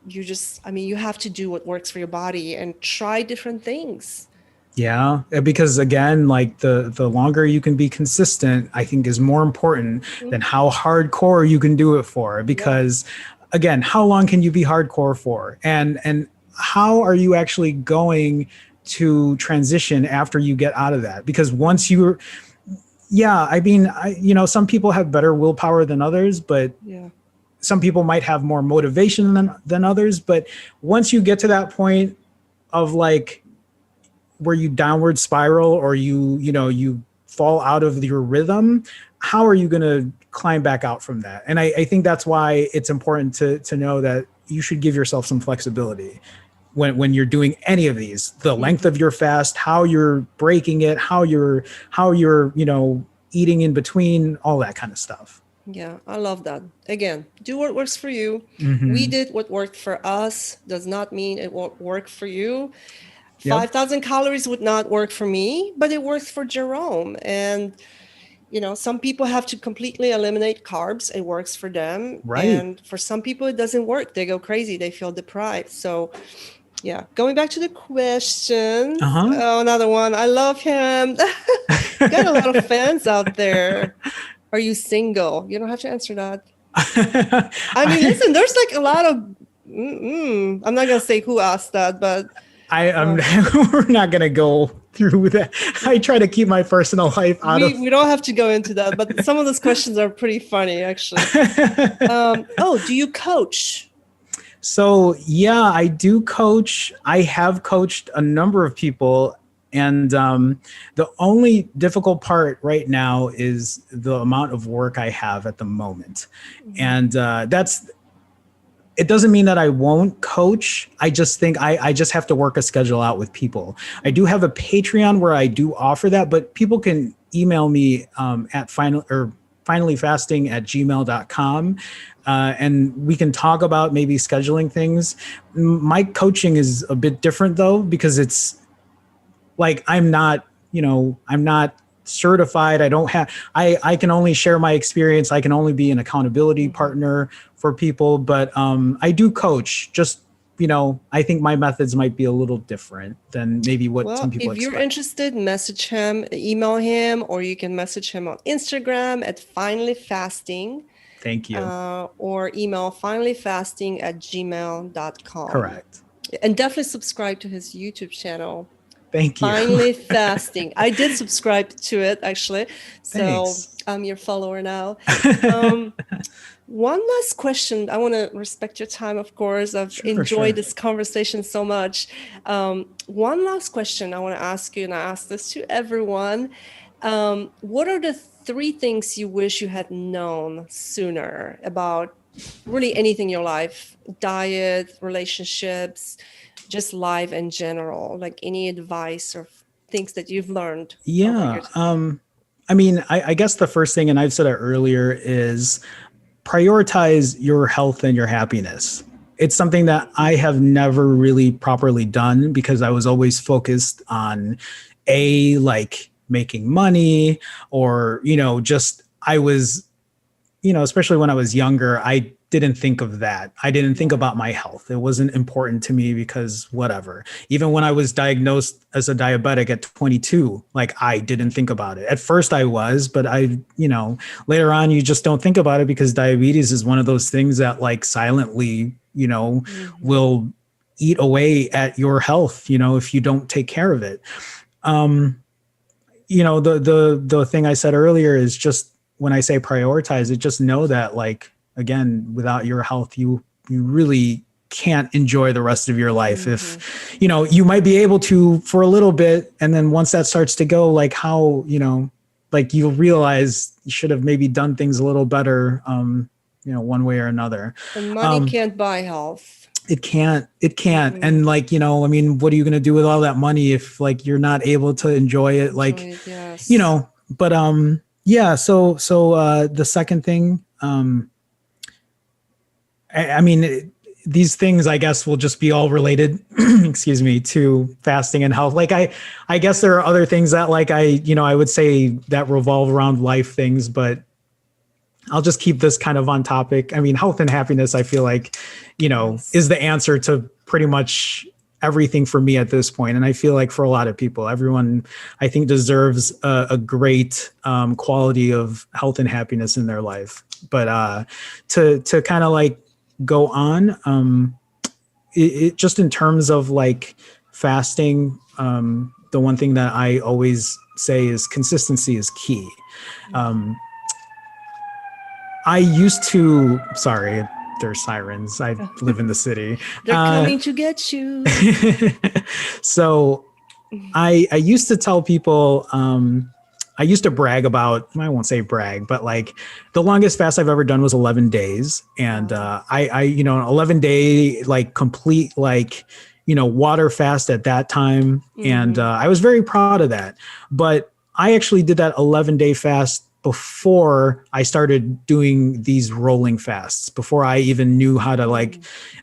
you have to do what works for your body and try different things. Yeah, because again, like the longer you can be consistent, I think is more important Mhm. than how hardcore you can do it for. Yeah. Because again, how long can you be hardcore for? And how are you actually going to transition after you get out of that? Because once you're yeah, I mean, some people have better willpower than others, but Yeah. some people might have more motivation than others. But once you get to that point of like where you downward spiral or you fall out of your rhythm, how are you going to climb back out from that? And I think that's why it's important to know that you should give yourself some flexibility when you're doing any of these, the length Mhm. of your fast, how you're breaking it, how you're eating in between, all that kind of stuff. Yeah, I love that. Again, do what works for you. We Mm-hmm. did what worked for us, does not mean it won't work for you. Yep. 5,000 calories would not work for me, but it worked for Jerome. And, some people have to completely eliminate carbs. It works for them. Right. And for some people, it doesn't work. They go crazy. They feel deprived. So yeah, going back to the questions. Uh-huh. Oh, another one. I love him. Got a lot of fans out there. Are you single? You don't have to answer that. I mean, listen, there's like a lot of, I'm not going to say who asked that, but I'm we're not gonna go through with that. I try to keep my personal life out of. we don't have to go into that. But some of those questions are pretty funny, actually. Do you coach? So yeah, I do coach. I have coached a number of people, and the only difficult part right now is the amount of work I have at the moment, and that's. It doesn't mean that I won't coach. I just think I just have to work a schedule out with people. I do have a Patreon where I do offer that, but people can email me at finallyfasting@gmail.com. And we can talk about maybe scheduling things. My coaching is a bit different though, because it's like, I'm not certified. I can only share my experience. I can only be an accountability partner for people, but I do coach. Just, I think my methods might be a little different than maybe what some people expect. If you're interested, message him, email him, or you can message him on Instagram at finallyfasting. Thank you. Or email finallyfasting@gmail.com. Correct. And definitely subscribe to his YouTube channel. Thank you. Finally Fasting. I did subscribe to it, actually. So Thanks. I'm your follower now. One last question. I want to respect your time, of course. I've enjoyed this conversation so much. One last question I want to ask you, and I ask this to everyone. What are the 3 things you wish you had known sooner about really anything in your life? Diet, relationships, just life in general, like any advice or things that you've learned? Yeah. I mean, I guess the first thing, and I've said it earlier, is prioritize your health and your happiness. It's something that I have never really properly done because I was always focused on like making money or, I was, especially when I was younger, I didn't think of that. I didn't think about my health. It wasn't important to me because whatever. Even when I was diagnosed as a diabetic at 22, like I didn't think about it. At first I was, but later on you just don't think about it because diabetes is one of those things that like silently, will eat away at your health, if you don't take care of it. The thing I said earlier is just when I say prioritize it, just know that like, again, without your health, you really can't enjoy the rest of your life. If, you might be able to for a little bit. And then once that starts to go, like how, like you'll realize you should have maybe done things a little better, one way or another. And money can't buy health. It can't. And like, what are you going to do with all that money if like, you're not able to enjoy it? Yes. But, yeah. So the second thing, these things, I guess, will just be all related, excuse me, to fasting and health. Like I guess there are other things that like I would say that revolve around life things, but I'll just keep this kind of on topic. Health and happiness, I feel like, is the answer to pretty much everything for me at this point. And I feel like for a lot of people, everyone, I think, deserves a great quality of health and happiness in their life. But to kind of like go on, it just in terms of like fasting, the one thing that I always say is consistency is key. I used to, sorry, there's sirens. I live in the city. They're coming to get you. So I used to tell people, I used to brag about, I won't say brag, but like the longest fast I've ever done was 11 days. And I an 11-day, like complete, like, water fast at that time. And I was very proud of that. But I actually did that 11-day fast before I started doing these rolling fasts, before I even knew how to like,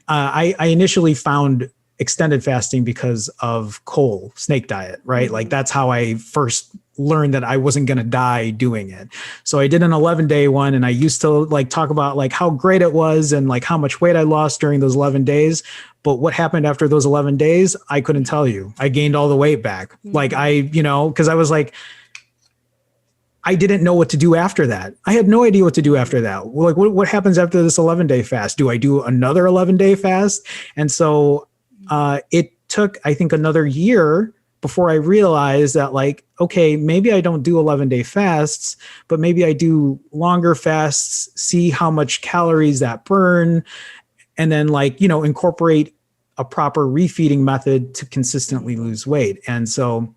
I initially found extended fasting because of snake diet, right? Like that's how I first learned that I wasn't going to die doing it. So I did an 11-day one, and I used to like talk about like how great it was and like how much weight I lost during those 11 days. But what happened after those 11 days, I couldn't tell you. I gained all the weight back. Like because I was like, I didn't know what to do after that. I had no idea what to do after that. Like, what happens after this 11-day fast? Do I do another 11-day fast? And so it took, I think, another year before I realized that, like, okay, maybe I don't do 11-day fasts, but maybe I do longer fasts, see how much calories that burn, and then, like, incorporate a proper refeeding method to consistently lose weight. And so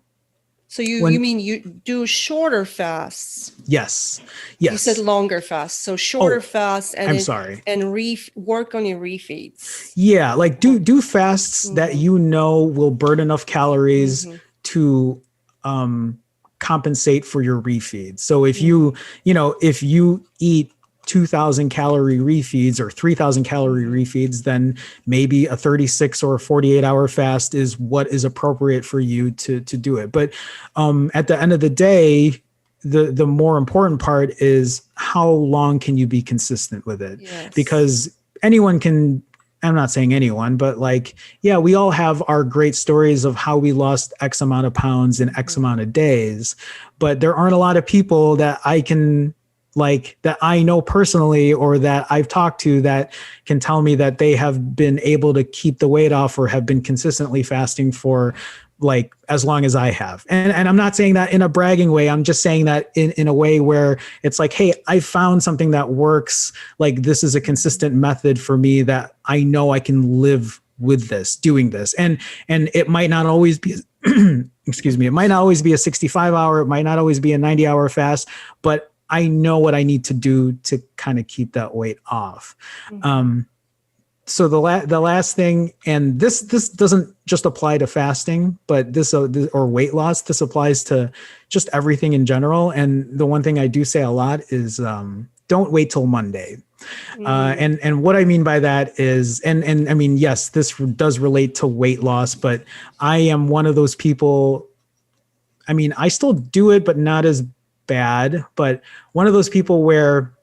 you mean you do shorter fasts? Yes. You said longer fasts. So shorter fasts and I'm sorry. And work on your refeeds. Yeah, like do fasts that will burn enough calories to compensate for your refeeds. So if if you eat 2,000 calorie refeeds or 3,000 calorie refeeds, then maybe a 36 or a 48-hour fast is what is appropriate for you to do it. But at the end of the day, the more important part is how long can you be consistent with it? Yes. Because anyone can, I'm not saying anyone, but like, yeah, we all have our great stories of how we lost X amount of pounds in X amount of days, but there aren't a lot of people that that I know personally or that I've talked to that can tell me that they have been able to keep the weight off or have been consistently fasting for like as long as I have. And I'm not saying that in a bragging way. I'm just saying that in a way where it's like, hey, I found something that works. Like, this is a consistent method for me that I know I can live with this, doing this. And it might not always be, excuse me, it might not always be a 65-hour, it might not always be a 90-hour fast, but I know what I need to do to kind of keep that weight off. So the last thing, and this doesn't just apply to fasting, but this or weight loss, this applies to just everything in general. And the one thing I do say a lot is don't wait till Monday. And what I mean by that is, and I mean, yes, this does relate to weight loss, but I am one of those people. I mean, I still do it, but not as bad, but one of those people where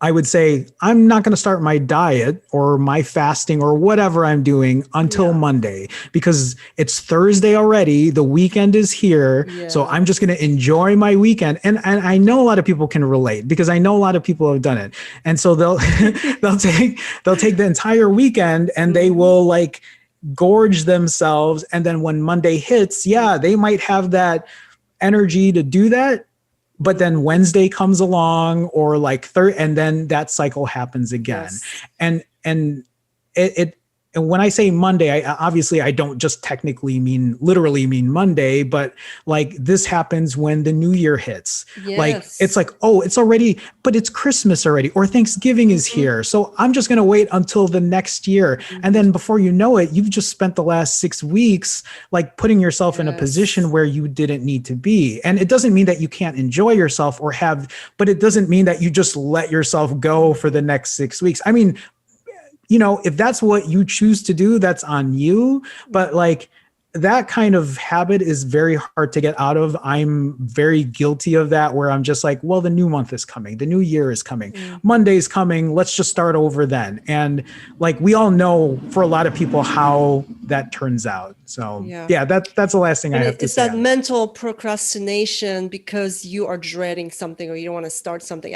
I would say, I'm not going to start my diet or my fasting or whatever I'm doing until Monday, because it's Thursday already. The weekend is here. Yeah. So I'm just going to enjoy my weekend. And I know a lot of people can relate because I know a lot of people have done it. And so they'll take the entire weekend and they will like gorge themselves. And then when Monday hits, they might have that energy to do that. But then Wednesday comes along or like and then that cycle happens again. Yes. And and when I say Monday, I don't just literally mean Monday, but like this happens when the new year hits. Yes. Like, it's like, oh, it's already, but it's Christmas already, or Thanksgiving is here. So I'm just going to wait until the next year. And then before you know it, you've just spent the last 6 weeks, like putting yourself in a position where you didn't need to be. And it doesn't mean that you can't enjoy yourself but it doesn't mean that you just let yourself go for the next 6 weeks. I mean, if that's what you choose to do, that's on you. But like, that kind of habit is very hard to get out of. I'm very guilty of that, where I'm just like, well, the new month is coming. The new year is coming. Monday's coming. Let's just start over then. And like, we all know for a lot of people how that turns out. So that's the last thing I have to say. It's that mental procrastination because you are dreading something or you don't want to start something.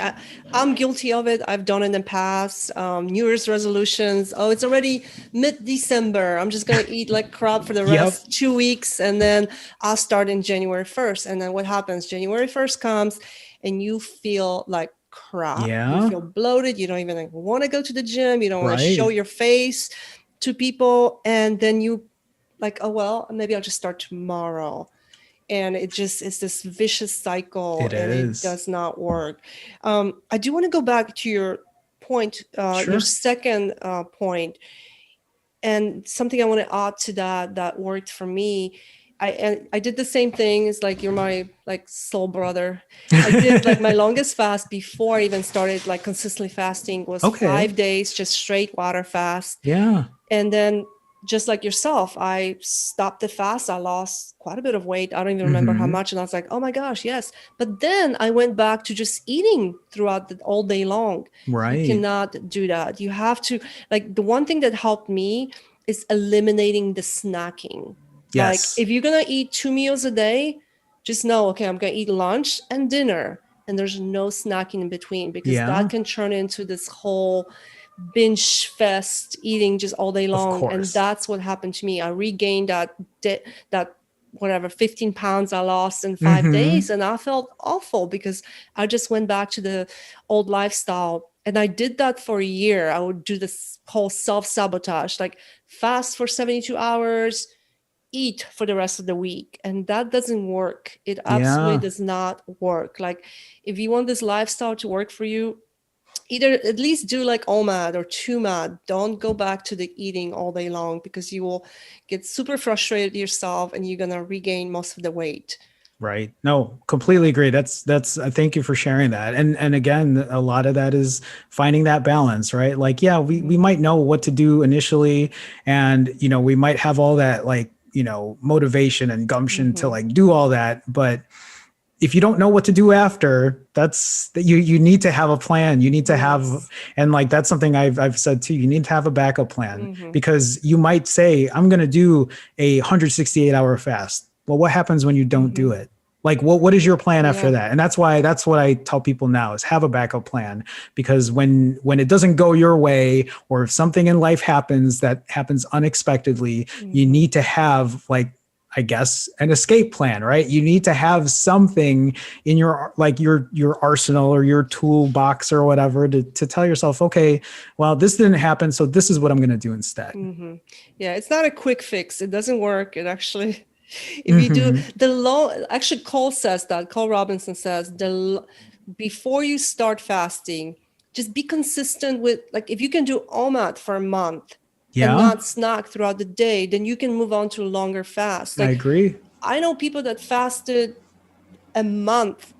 I'm guilty of it. I've done it in the past. New Year's resolutions. Oh, it's already mid-December. I'm just going to eat like crap for the rest 2 weeks, and then I'll start in January 1st. And then what happens? January 1st comes and you feel like crap. You feel bloated. You don't even want to go to the gym. You don't want to show your face to people. And then you like, oh, well, maybe I'll just start tomorrow. And it's this vicious cycle. It does not work. I do want to go back to your point, your second point. And something I want to add to that worked for me. I did the same thing. It's like, you're my like soul brother. I did like my longest fast before I even started like consistently fasting was 5 days, just straight water fast. Yeah. And then just like yourself, I stopped the fast. I lost quite a bit of weight. I don't even remember how Mm-hmm. much. And I was like, oh my gosh, yes. But then I went back to just eating throughout all day long. You Right. cannot do that. You have to, like, the one thing that helped me is eliminating the snacking. Like, Yes. if you're going to eat 2 meals a day, just know, okay, I'm going to eat lunch and dinner. And there's no snacking in between, because Yeah. that can turn into this whole binge fest, eating just all day Of long. And course. that's what happened to me. I regained that whatever 15 pounds I lost in 5 days, Mm-hmm. and I felt awful because I just went back to the old lifestyle. And I did that for a year. I would do this whole self-sabotage, like fast for 72 hours, eat for the rest of the week. And that doesn't work. It absolutely Yeah. does not work. Like, if you want this lifestyle to work for you, either at least do like OMAD or 2MAD. Don't go back to the eating all day long, because you will get super frustrated yourself and you're going to regain most of the weight. Right. No, completely agree. That's thank you for sharing that. And again, a lot of that is finding that balance, right? Like, yeah, we might know what to do initially, and we might have all that, like, motivation and gumption to Mm-hmm. like do all that, but if you don't know what to do after, that's that you need to have a plan. You need to have, Yes. and like that's something I've said too. You need to have a backup plan, Mm-hmm. because you might say, I'm going to do a 168-hour fast. Well, what happens when you don't do Mm-hmm. it? Like, what is your plan after Yeah. that? And that's what I tell people now is have a backup plan, because when it doesn't go your way, or if something in life happens that happens unexpectedly, you Mm-hmm. need to have, like, I guess, an escape plan, right? You need to have something in your, like, your arsenal or your toolbox or whatever, to tell yourself, okay, well, this didn't happen, so this is what I'm going to do instead. Mm-hmm. Yeah, it's not a quick fix. It doesn't work. It actually, if you do Mm-hmm. the long, actually, Cole says that. Cole Robinson says before you start fasting, just be consistent with, like, if you can do OMAD for a month and Yeah, not snack throughout the day, then you can move on to a longer fast. I Like, agree. I know people that fasted a month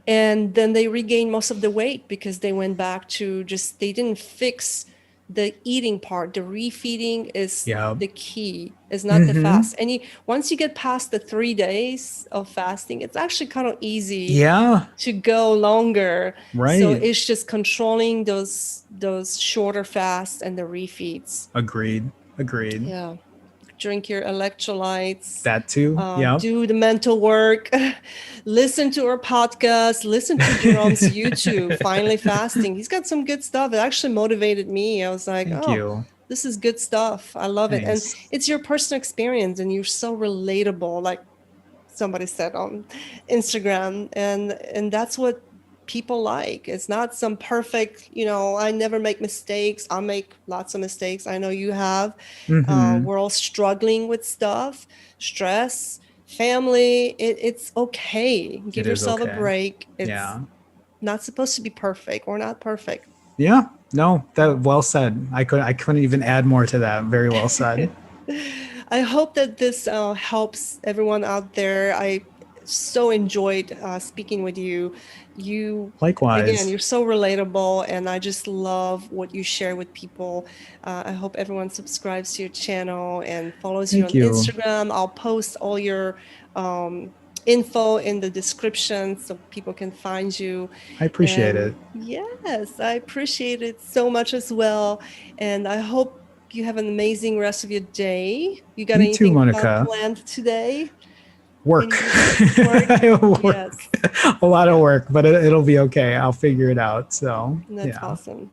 and then they regained most of the weight because they went back to just, they didn't fix the eating part. The refeeding is Yeah. the key, is not the Mm-hmm. fast. Once you get past the 3 days of fasting, it's actually kind of easy Yeah. to go longer. So Right. it's just controlling those shorter fasts and the refeeds. Agreed. Agreed. Yeah. Drink your electrolytes, That too. Yeah. do the mental work, listen to our podcast, listen to Jerome's YouTube, Finally Fasting. He's got some good stuff. It actually motivated me. I was like, Thank oh, you. this is good stuff. I love it. And Nice. it's your personal experience and you're so relatable, like somebody said on Instagram. And that's what people like. It's not some perfect, I never make mistakes. I make lots of mistakes. I know you have. Mm-hmm. We're all struggling with stuff, stress, family. It's okay. It Give is yourself a okay. break. It's Yeah. not supposed to be perfect. We're not perfect. Yeah. No, that well said. I couldn't even add more to that. Very well said. I hope that this helps everyone out there. I so enjoyed speaking with you. Again, Likewise. you're so relatable, and I just love what you share with people. I hope everyone subscribes to your channel and follows you Thank on you. Instagram. I'll post all your um, info in the description so people can find you. I appreciate And it. yes, I appreciate it so much as well. And I hope you have an amazing rest of your day. You got You too, anything fun Monica. planned today? Work. Any work? Work. Yes, A lot of work, but it'll be okay. I'll figure it out. So, that's yeah. awesome.